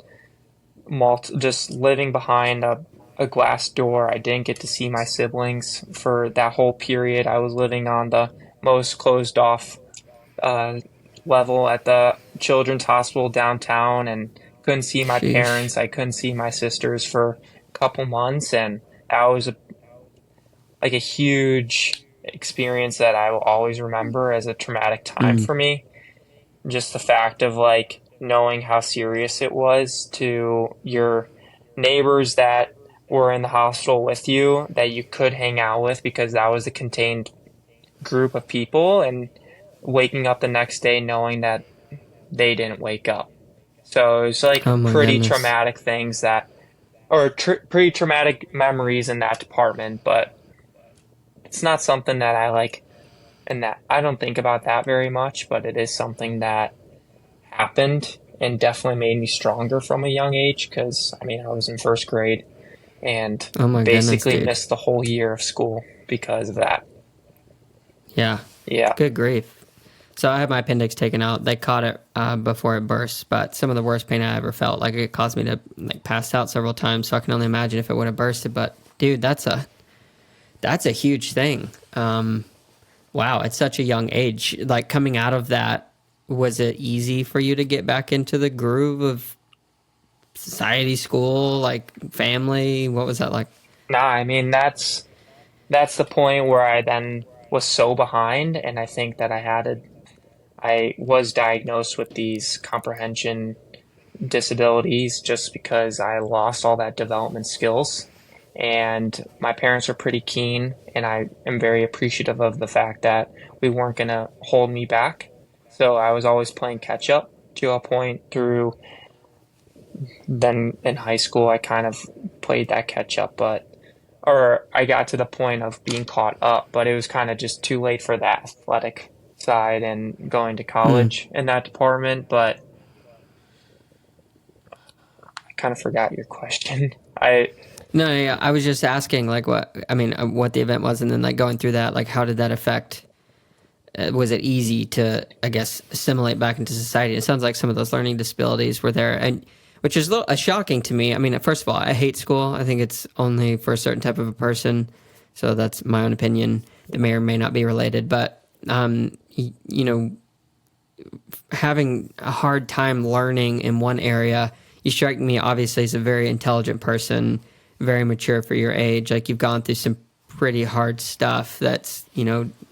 just living behind a glass door. I didn't get to see my siblings for that whole period. I was living on the most closed off uh, level at the children's hospital downtown and couldn't see my Sheesh. parents. I couldn't see my sisters for a couple months, and that was like a huge experience that I will always remember as a traumatic time Mm. for me. Just the fact of like knowing how serious it was to your neighbors that were in the hospital with you that you could hang out with because that was a contained group of people, and waking up the next day knowing that they didn't wake up. So it's like Oh my pretty goodness. traumatic things that, or pretty traumatic memories in that department, but it's not something that I like, and that I don't think about that very much, but it is something that happened and definitely made me stronger from a young age because I mean, I was in first grade and Oh my goodness, basically dude. missed the whole year of school because of that. Yeah. Yeah. Good grief. So I had my appendix taken out. They caught it before it burst, but some of the worst pain I ever felt. Like it caused me to like pass out several times. So I can only imagine if it would have bursted. But dude, that's a huge thing. Wow, at such a young age, like coming out of that, was it easy for you to get back into the groove of society, school, like family? What was that like? Nah, I mean that's the point where I then was so behind, and I think that I was diagnosed with these comprehension disabilities just because I lost all that development skills. And my parents were pretty keen, and I am very appreciative of the fact that we weren't going to hold me back. So I was always playing catch up to a point through then in high school. I kind of played that catch up, or I got to the point of being caught up, but it was kind of just too late for that athletic side and going to Hmm. college in that department. But I kind of forgot your question. I No, no, yeah, I was just asking, like, what the event was, and then like going through that, like, how did that affect? Was it easy to, I guess, assimilate back into society? It sounds like some of those learning disabilities were there, and which is a little shocking to me. I mean, first of all, I hate school. I think it's only for a certain type of a person. So that's my own opinion. That may or may not be related, but you know, having a hard time learning in one area, you strike me obviously as a very intelligent person, very mature for your age. Like you've gone through some pretty hard stuff that's,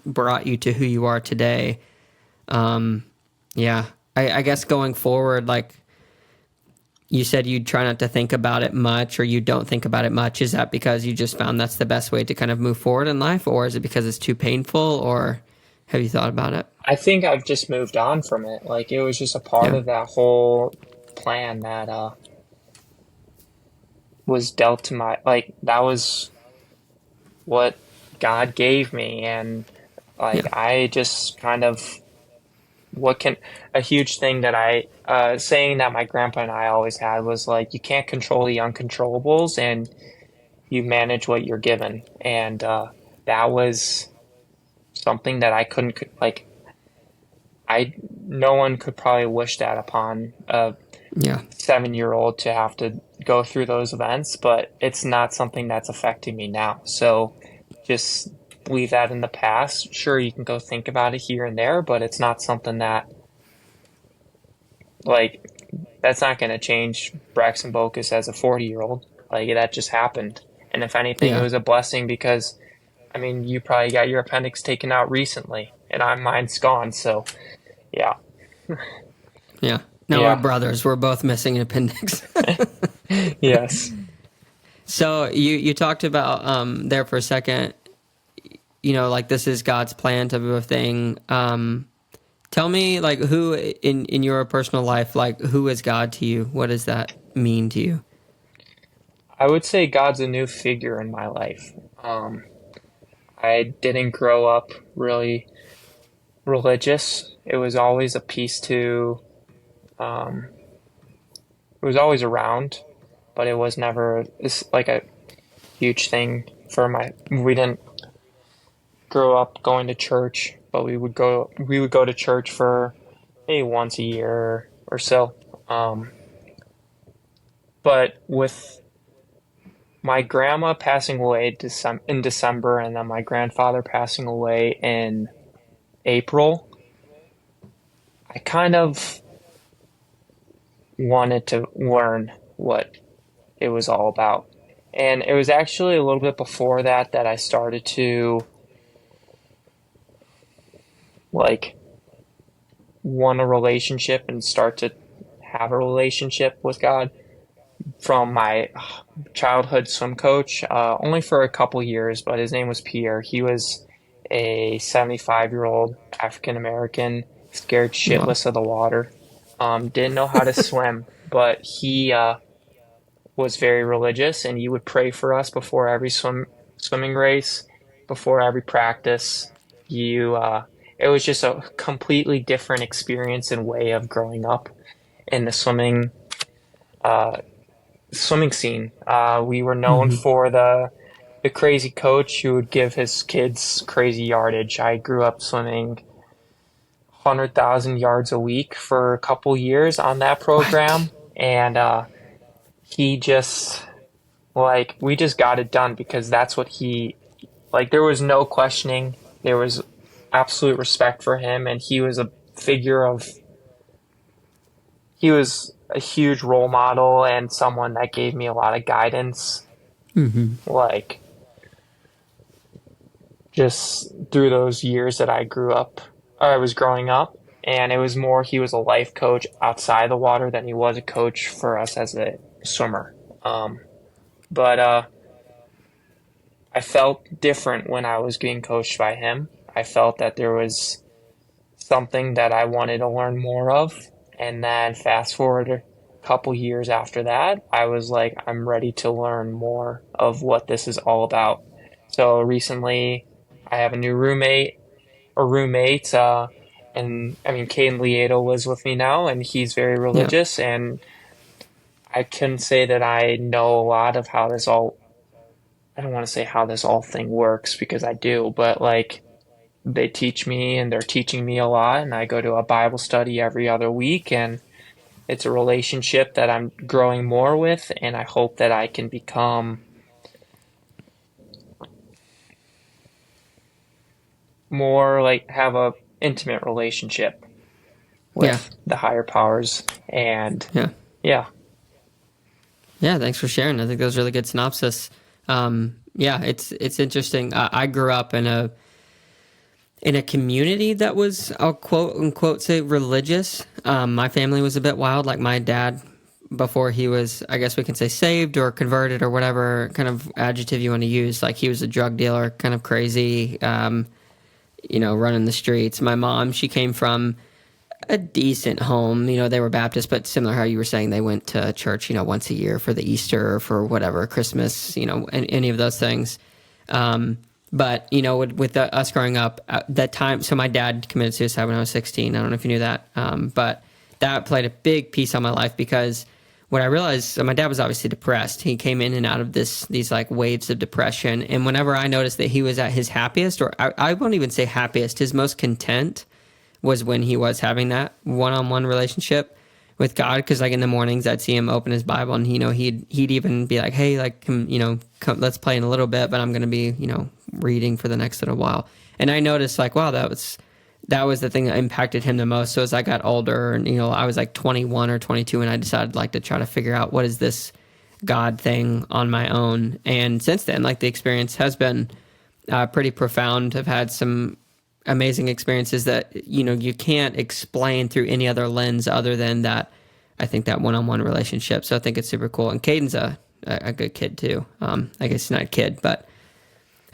brought you to who you are today. Yeah. I guess going forward, like you said, you try not to think about it much or you don't think about it much. Is that because you just found that's the best way to kind of move forward in life, or is it because it's too painful, or have you thought about it? I think I've just moved on from it. Like it was just a part Yeah. of that whole plan that was dealt to my like that was what God gave me, and like Yeah. I just kind of what can a huge thing that I saying that my grandpa and I always had was like you can't control the uncontrollables and you manage what you're given, and that was something that I couldn't like I no one could probably wish that upon a Yeah. 7-year old to have to go through those events, but it's not something that's affecting me now. So just leave that in the past. Sure, you can go think about it here and there, but it's not something that like that's not going to change Braxton Bokos as a 40-year-old. Like that just happened. And if anything, it Yeah. was a blessing because I mean, you probably got your appendix taken out recently, and mine's gone. So yeah, Yeah. No, we're yeah, brothers. We're both missing an appendix. yes. So you talked about there for a second, like this is God's plan type of a thing. Tell me, like, who in your personal life, like, who is God to you? What does that mean to you? I would say God's a new figure in my life. Um, I didn't grow up really religious. It was always a piece to, um, it was always around, but it was never like a huge thing for we didn't grow up going to church, but we would go to church for maybe once a year or so. Um, but with my grandma passing away in December and then my grandfather passing away in April, I kind of wanted to learn what it was all about. And it was actually a little bit before that that I started to like want a relationship and start to have a relationship with God from my childhood swim coach, only for a couple years, but his name was Pierre. He was a 75-year-old African American, scared Wow. shitless of the water, didn't know how to swim, but he was very religious, and he would pray for us before every swimming race, before every practice. You, it was just a completely different experience and way of growing up in the uh, swimming scene. We were known Hmm. for the crazy coach who would give his kids crazy yardage. I grew up swimming 100,000 yards a week for a couple years on that program. What? And he just, like, we just got it done because that's what he, like, there was no questioning. There was absolute respect for him. And he was a figure of, he was a huge role model and someone that gave me a lot of guidance. Like, just through those years that I grew up, or I was growing up. And it was more, he was a life coach outside the water than he was a coach for us as a swimmer. But I felt different when I was being coached by him. I felt that there was something that I wanted to learn more of. And then fast forward a couple years after that, I was like, I'm ready to learn more of what this is all about. So recently, I have a new roommate, and I mean, Caden Lieto was with me now, and he's very Yeah. religious, and I can say that I know a lot of how this all, I don't want to say how this all thing works because I do, but like they teach me and they're teaching me a lot, and I go to a Bible study every other week, and it's a relationship that I'm growing more with, and I hope that I can become more like have a intimate relationship Yeah. with the higher powers. And Yeah. yeah, Yeah. Thanks for sharing. I think that was a really good synopsis. Yeah, it's interesting. I grew up in a community that was, I'll quote unquote say, religious. My family was a bit wild. Like my dad, before he was, I guess we can say, saved or converted or whatever kind of adjective you want to use. Like he was a drug dealer, kind of crazy, running the streets. My mom, she came from a decent home. They were Baptist, but similar how you were saying, they went to church, once a year for the Easter or for whatever, Christmas, any of those things. But with us growing up at that time, so my dad committed suicide when I was 16. I don't know if you knew that, but that played a big piece on my life because what I realized, so my dad was obviously depressed. He came in and out of these like waves of depression, and whenever I noticed that he was at his happiest, or I won't even say happiest, his most content was when he was having that one-on-one relationship with God. Because like in the mornings, I'd see him open his Bible, and he'd even be like, "Hey, like, come, let's play in a little bit, but I'm going to be reading for the next little while." And I noticed like, wow, that was the thing that impacted him the most. So as I got older, and I was like 21 or 22, and I decided like to try to figure out what is this God thing on my own. And since then, like the experience has been pretty profound. I've had some amazing experiences that you can't explain through any other lens other than that. I think that one-on-one relationship. So I think it's super cool. And Caden's a good kid too. I guess he's not a kid, but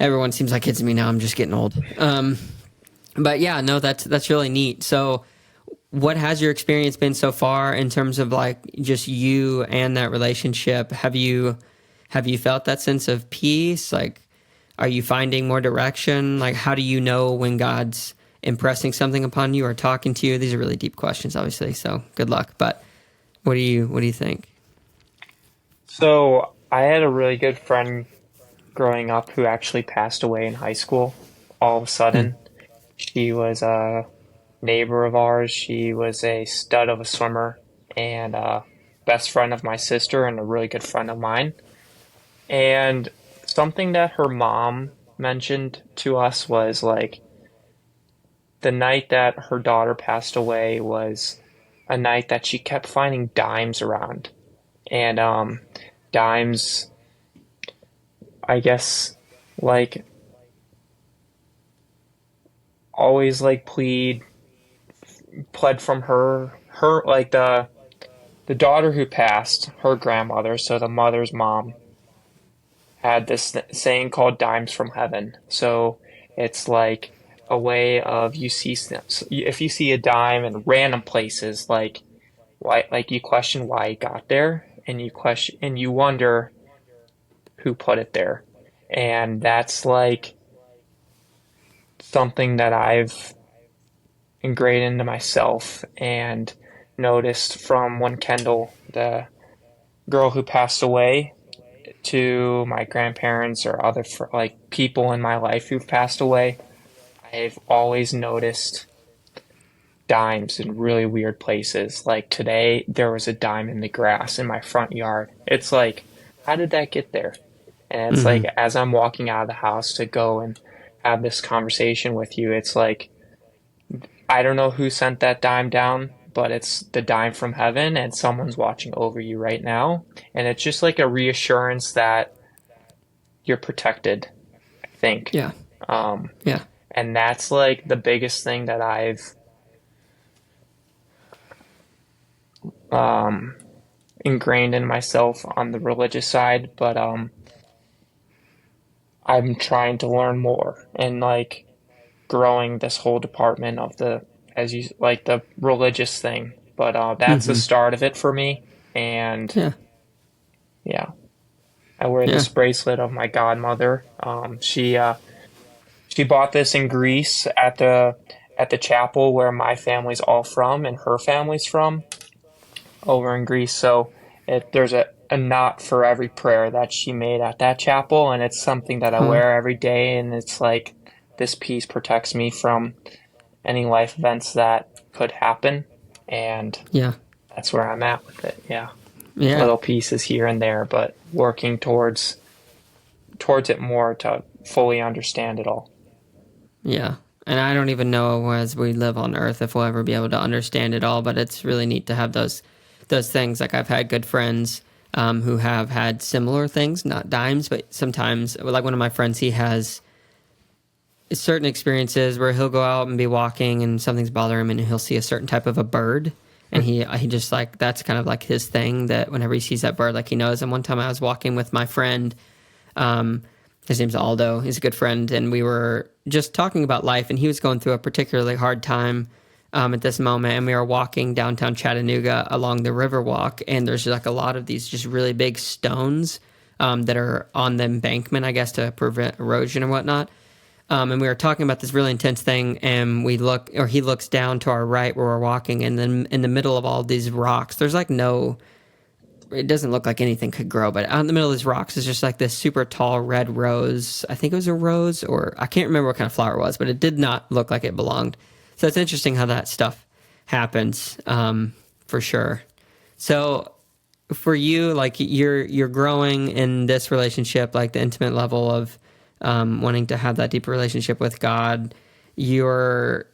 everyone seems like kids to me now. I'm just getting old. But yeah, no, that's really neat. So what has your experience been so far in terms of like just you and that relationship? Have you felt that sense of peace? Like, are you finding more direction? Like, how do you know when God's impressing something upon you or talking to you? These are really deep questions, obviously. So good luck. But what do you think? so I had a really good friend growing up who actually passed away in high school all of a Hmm. sudden. She was a neighbor of ours. She was a stud of a swimmer and a best friend of my sister and a really good friend of mine. And something that her mom mentioned to us was like the night that her daughter passed away was a night that she kept finding dimes around. And dimes, I guess, like always like pled from her like the daughter who passed, her grandmother, so the mother's mom, had this saying called dimes from heaven. So it's like a way of you see if you see a dime in random places, like why, like you question why it got there, and you question and you wonder who put it there. And that's like something that I've ingrained into myself and noticed from when Kendall, the girl who passed away, to my grandparents or other like people in my life who've passed away. I've always noticed dimes in really weird places. Like today, there was a dime in the grass in my front yard. It's like, how did that get there? And it's like, Mm-hmm. as I'm walking out of the house to go and have this conversation with you, it's like, I don't know who sent that dime down, but it's the dime from heaven and someone's watching over you right now. And it's just like a reassurance that you're protected, I think. Yeah. Um, Yeah. and that's like the biggest thing that I've um, ingrained in myself on the religious side. But I'm trying to learn more and like growing this whole department of the, as you like, the religious thing. But that's the Mm-hmm. start of it for me. And Yeah. yeah, I wear Yeah. this bracelet of my godmother. She bought this in Greece at the chapel where my family's all from and her family's from over in Greece. So there's a knot for every prayer that she made at that chapel, and it's something that I Huh. wear every day. And it's like this piece protects me from any life events that could happen, and Yeah. that's where I'm at with it. Yeah, Yeah. little pieces here and there, but working towards it more to fully understand it all. Yeah. And I don't even know as we live on Earth if we'll ever be able to understand it all, but it's really neat to have those things. Like I've had good friends who have had similar things, not dimes, but sometimes like one of my friends, he has certain experiences where he'll go out and be walking and something's bothering him and he'll see a certain type of a bird. And he just like, that's kind of like his thing that whenever he sees that bird, like he knows. And one time I was walking with my friend, um, his name's Aldo. He's a good friend, and we were just talking about life. And he was going through a particularly hard time at this moment. And we were walking downtown Chattanooga along the Riverwalk, and there's like a lot of these just really big stones that are on the embankment, I guess, to prevent erosion and whatnot. And we were talking about this really intense thing, and we look, or he looks down to our right where we're walking, and then in the middle of all these rocks, there's like no it doesn't look like anything could grow, but out in the middle of these rocks is just like this super tall red rose. I think it was a rose, or I can't remember what kind of flower it was, but it did not look like it belonged. So it's interesting how that stuff happens, for sure. So for you, like you're growing in this relationship, like the intimate level of wanting to have that deeper relationship with God. You're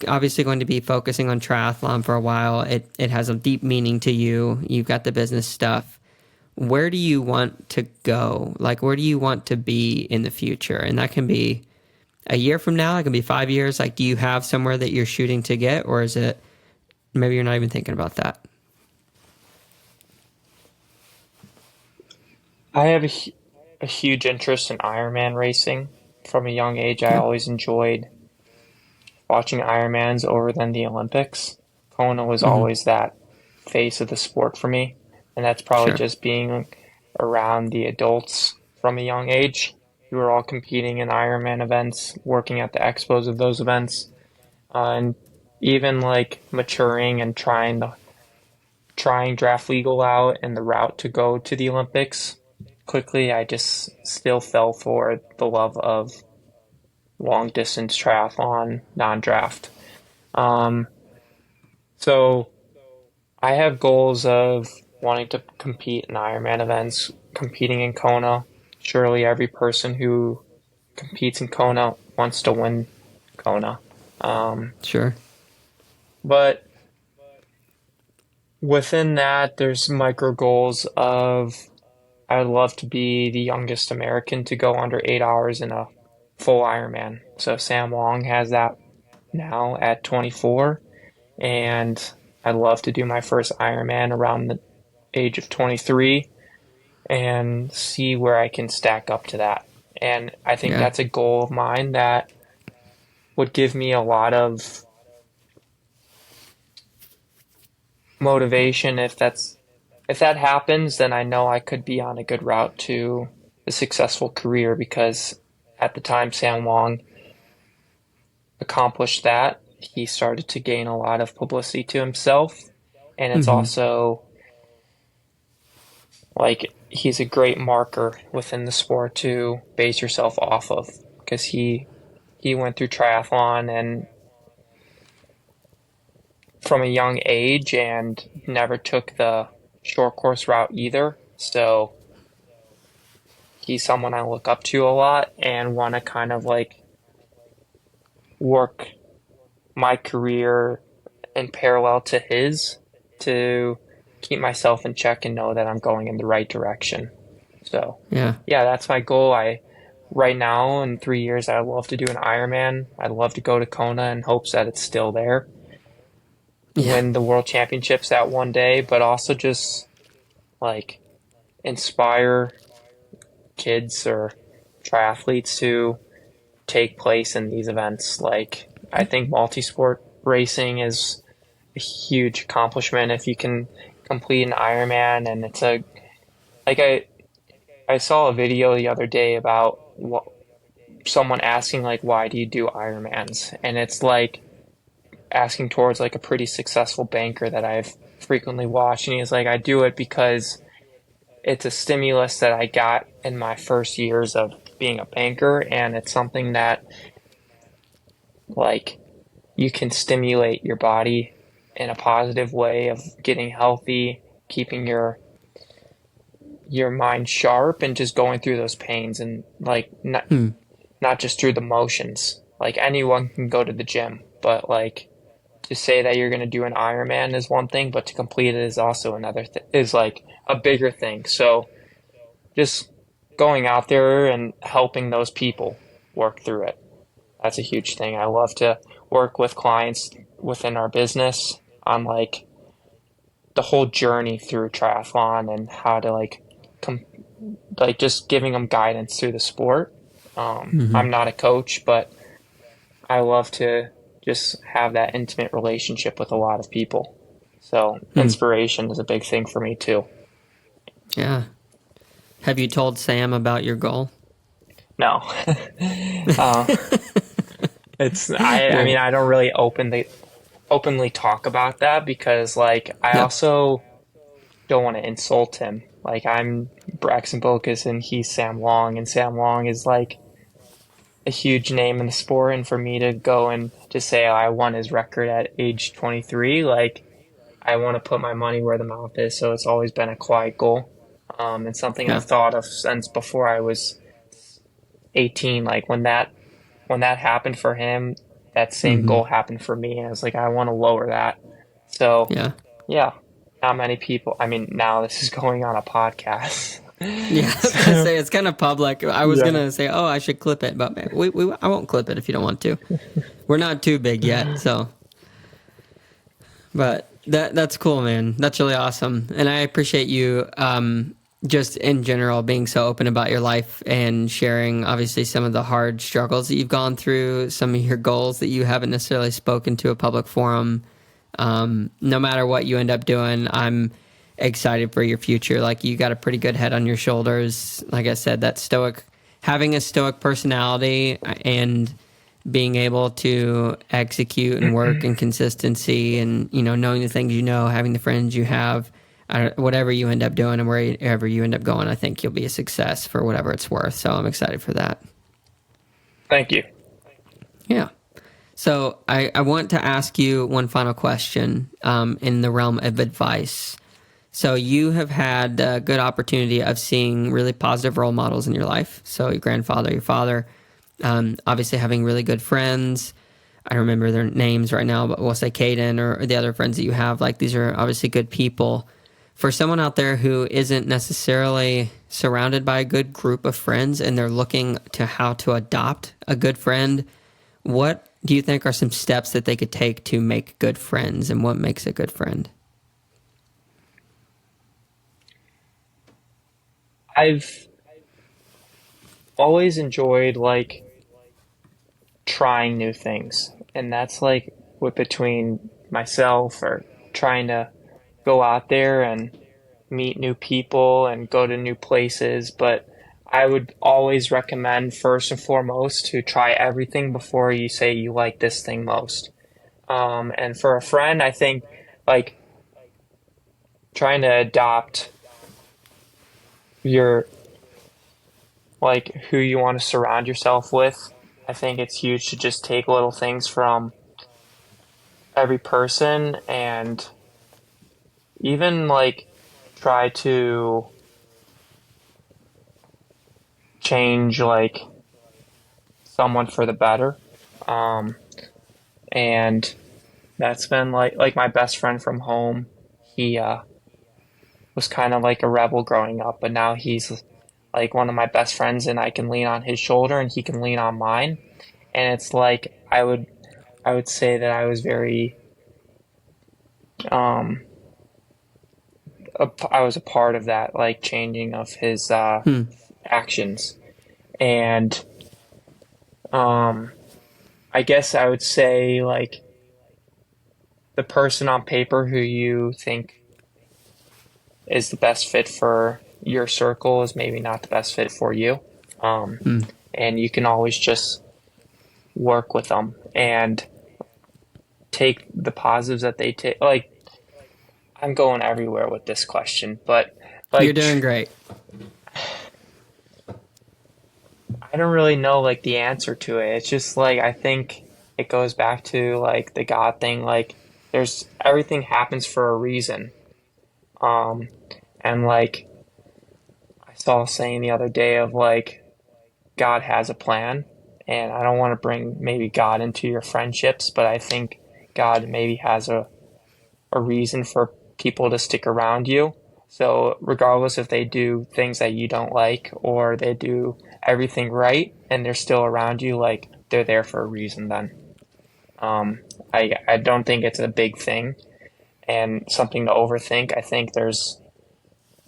obviously going to be focusing on triathlon for a while. It has a deep meaning to you. You've got the business stuff. Where do you want to go? Like, where do you want to be in the future? And that can be a year from now. It can be 5 years. Like, do you have somewhere that you're shooting to get, or is it maybe you're not even thinking about that? I have a huge interest in Ironman racing. From a young age, I Okay. always enjoyed watching Ironmans over than the Olympics. Kona was Mm-hmm. always that face of the sport for me, and that's probably Sure. just being around the adults from a young age. We were all competing in Ironman events, working at the expos of those events, and even like maturing and trying draft legal out and the route to go to the Olympics. Quickly, I just still fell for the love of long distance triathlon, non-draft. Um, so I have goals of wanting to compete in Ironman events, competing in Kona. Surely every person who competes in Kona wants to win Kona. Um, Sure. but within that, there's micro goals of I would love to be the youngest American to go under 8 hours in a full Ironman. So Sam Wong has that now at 24, and I'd love to do my first Ironman around the age of 23 and see where I can stack up to that. And I think Yeah. that's a goal of mine that would give me a lot of motivation if that happens, then I know I could be on a good route to a successful career because at the time Sam Wong accomplished that, he started to gain a lot of publicity to himself. And it's Mm-hmm. also like he's a great marker within the sport to base yourself off of because he went through triathlon and from a young age and never took the short course route either. So he's someone I look up to a lot and want to kind of like work my career in parallel to his to keep myself in check and know that I'm going in the right direction. So, Yeah. yeah, that's my goal. I right now in 3 years, I'd love to do an Ironman. I'd love to go to Kona in hopes that it's still there, Yeah. win the world championships that one day, but also just like inspire kids or triathletes to take place in these events. Like, I think multi-sport racing is a huge accomplishment if you can complete an Ironman. And it's a, like, I saw a video the other day about someone asking, like, why do you do Ironmans? And it's like asking towards like a pretty successful banker that I've frequently watched. And he's like, I do it because it's a stimulus that I got in my first years of being a banker. And it's something that, like, you can stimulate your body in a positive way of getting healthy, keeping your mind sharp and just going through those pains and like Hmm. not just through the motions. Like anyone can go to the gym, but like to say that you're going to do an Ironman is one thing, but to complete it is also another is like a bigger thing. So just going out there and helping those people work through it. That's a huge thing. I love to work with clients within our business on like the whole journey through triathlon and how to like com- like just giving them guidance through the sport. Mm-hmm. I'm not a coach, but I love to just have that intimate relationship with a lot of people. So Hmm. inspiration is a big thing for me too. Yeah. Have you told Sam about your goal? No, uh, I mean, Very. I don't really openly talk about that because like I Yep. also don't want to insult him. Like I'm Braxton Bokos and he's Sam Long, and Sam Long is like a huge name in the sport. And for me to go and just say, oh, I won his record at age 23, like I want to put my money where the mouth is. So it's always been a quiet goal, and something Yeah. I've thought of since before I was 18. Like when that happened for him, that same Mm-hmm. goal happened for me. And I was like, I want to lower that. So Yeah. yeah, not many people. I mean, now this is going on a podcast. Yeah, I was gonna So say it's kind of public. I was yeah, gonna say, oh, I should clip it, but I won't clip it if you don't want to. We're not too big yet, so. But that's cool, man. That's really awesome, and I appreciate you, just in general, being so open about your life and sharing, obviously, some of the hard struggles that you've gone through, some of your goals that you haven't necessarily spoken to a public forum. No matter what you end up doing, I'm excited for your future. Like, you got a pretty good head on your shoulders. Like I said, that stoic, having a stoic personality and being able to execute and work and consistency and, knowing the things having the friends you have, whatever you end up doing and wherever you end up going, I think you'll be a success for whatever it's worth. So I'm excited for that. thank you. Yeah. So I want to ask you one final question, in the realm of advice. So you have had the good opportunity of seeing really positive role models in your life. So your grandfather, your father, obviously having really good friends. I don't remember their names right now, but we'll say Caden or the other friends that you have. Like, these are obviously good people. For someone out there who isn't necessarily surrounded by a good group of friends and they're looking to how to adopt a good friend, what do you think are some steps that they could take to make good friends, and what makes a good friend? I've always enjoyed like trying new things, and that's like what between myself or trying to go out there and meet new people and go to new places. But I would always recommend first and foremost to try everything before you say you like this thing most. And for a friend, I think like trying to adopt your like who you want to surround yourself with. I think it's huge to just take little things from every person and even like try to change like someone for the better. Um, and that's been like my best friend from home. He was kind of like a rebel growing up, but now he's like one of my best friends, and I can lean on his shoulder and he can lean on mine. And it's like I would say that I was very um I was a part of that like changing of his Hmm. actions. And um I guess I would say like the person on paper who you think is the best fit for your circle is maybe not the best fit for you. Um, Hmm. and you can always just work with them and take the positives that they take. Like, I'm going everywhere with this question, but You're like, doing great. I don't really know like the answer to it. It's just like, I think it goes back to like the God thing. Like, there's everything happens for a reason. Um, and like, I saw a saying the other day of like, God has a plan. And I don't want to bring maybe God into your friendships, but I think God maybe has a reason for people to stick around you. So regardless if they do things that you don't like or they do everything right and they're still around you, like they're there for a reason then. Um, I don't think it's a big thing and something to overthink. I think there's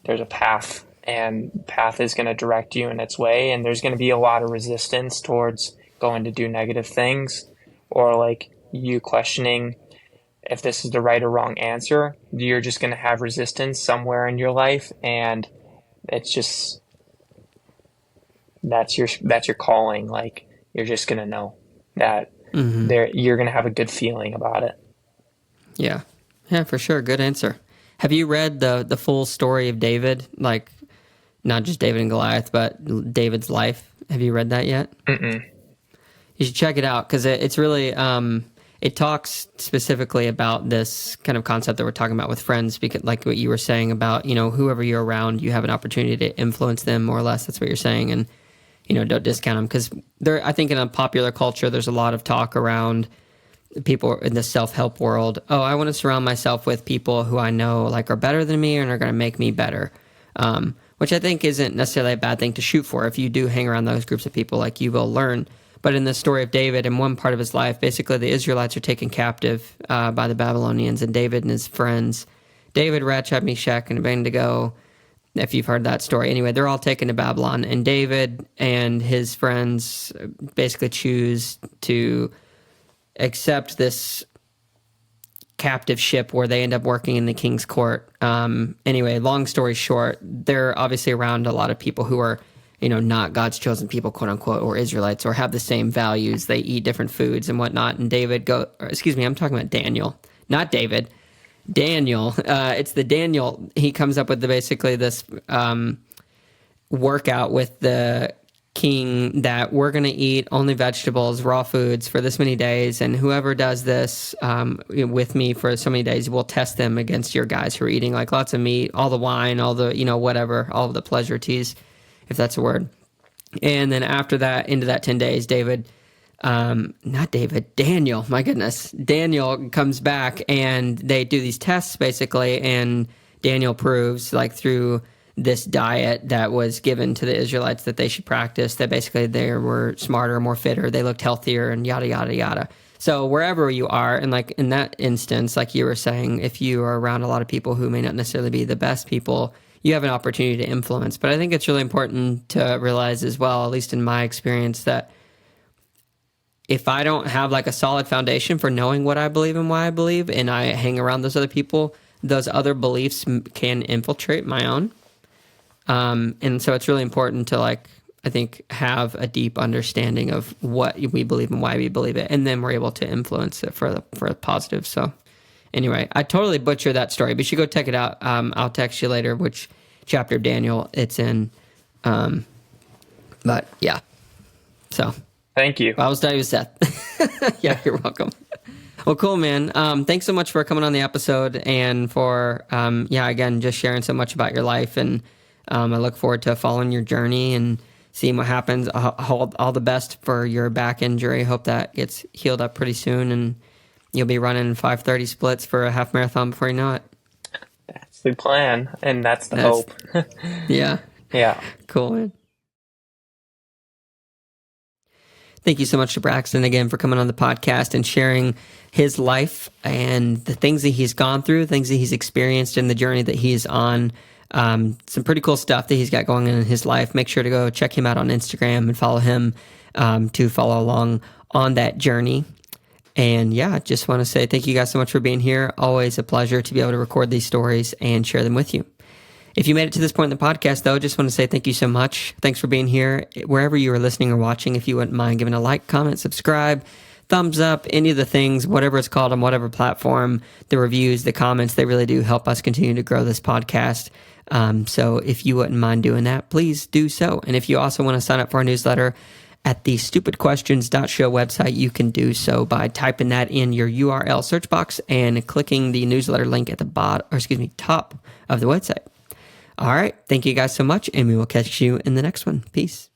a path and path is going to direct you in its way, and there's going to be a lot of resistance towards going to do negative things or like you questioning if this is the right or wrong answer. You're just going to have resistance somewhere in your life, and it's just that's your calling. Like you're just going to know that Hmm. there you're going to have a good feeling about it. Yeah. Yeah, for sure. Good answer. Have you read the full story of David? Like, not just David and Goliath, but David's life. Have you read that yet? Mm-mm. You should check it out because it's really it talks specifically about this kind of concept that we're talking about with friends, because like what you were saying about, whoever you're around, you have an opportunity to influence them more or less. That's what you're saying, and don't discount them, because there. I think in a popular culture, there's a lot of talk around people in the self-help world. Oh, I want to surround myself with people who I know like are better than me and are going to make me better, which I think isn't necessarily a bad thing to shoot for. If you do hang around those groups of people, like, you will learn. But in the story of David, in one part of his life, basically the Israelites are taken captive by the Babylonians, and David and his friends, David, Rachab, Meshach, and Abednego, if you've heard that story. Anyway, they're all taken to Babylon, and David and his friends basically choose to accept this captive ship where they end up working in the king's court. Anyway, long story short, they're obviously around a lot of people who are, not God's chosen people, quote unquote, or Israelites, or have the same values. They eat different foods and whatnot. And I'm talking about Daniel, not David. Daniel, it's the Daniel. He comes up with basically this workout with the king that we're going to eat only vegetables, raw foods for this many days, and whoever does this with me for so many days, we'll test them against your guys who are eating like lots of meat, all the wine, all the whatever, all of the pleasure teas, if that's a word. And then after that, into that 10 days, Daniel, my goodness, Daniel comes back and they do these tests basically, and Daniel proves, like, through this diet that was given to the Israelites that they should practice, that basically they were smarter, more fitter, they looked healthier, and yada, yada, yada. So wherever you are, and like in that instance, like you were saying, if you are around a lot of people who may not necessarily be the best people, you have an opportunity to influence. But I think it's really important to realize as well, at least in my experience, that if I don't have like a solid foundation for knowing what I believe and why I believe, and I hang around those other people, those other beliefs can infiltrate my own. And so it's really important to, like, I think, have a deep understanding of what we believe and why we believe it, and then we're able to influence it for the positive. So anyway, I totally butchered that story, but you should go check it out. I'll text you later which chapter of Daniel it's in. But yeah, so Thank you. I was done with Seth. Yeah, you're welcome. Well, cool, man. Thanks so much for coming on the episode and for, again, just sharing so much about your life. And I look forward to following your journey and seeing what happens. All the best for your back injury. Hope that gets healed up pretty soon and you'll be running 5:30 splits for a half marathon before you know it. That's the plan, and that's the hope. Yeah. Yeah. Cool, man. Thank you so much to Braxton again for coming on the podcast and sharing his life and the things that he's gone through, things that he's experienced in the journey that he's on. Some pretty cool stuff that he's got going on in his life. Make sure to go check him out on Instagram and follow him to follow along on that journey. And yeah, just want to say thank you guys so much for being here. Always a pleasure to be able to record these stories and share them with you. If you made it to this point in the podcast, though, just want to say thank you so much. Thanks for being here. Wherever you are listening or watching, if you wouldn't mind giving a like, comment, subscribe, thumbs up, any of the things, whatever it's called on whatever platform, the reviews, the comments, they really do help us continue to grow this podcast. So if you wouldn't mind doing that, please do so. And if you also want to sign up for our newsletter at the stupidquestions.show website, you can do so by typing that in your URL search box and clicking the newsletter link at the top of the website. All right. Thank you guys so much, and we will catch you in the next one. Peace.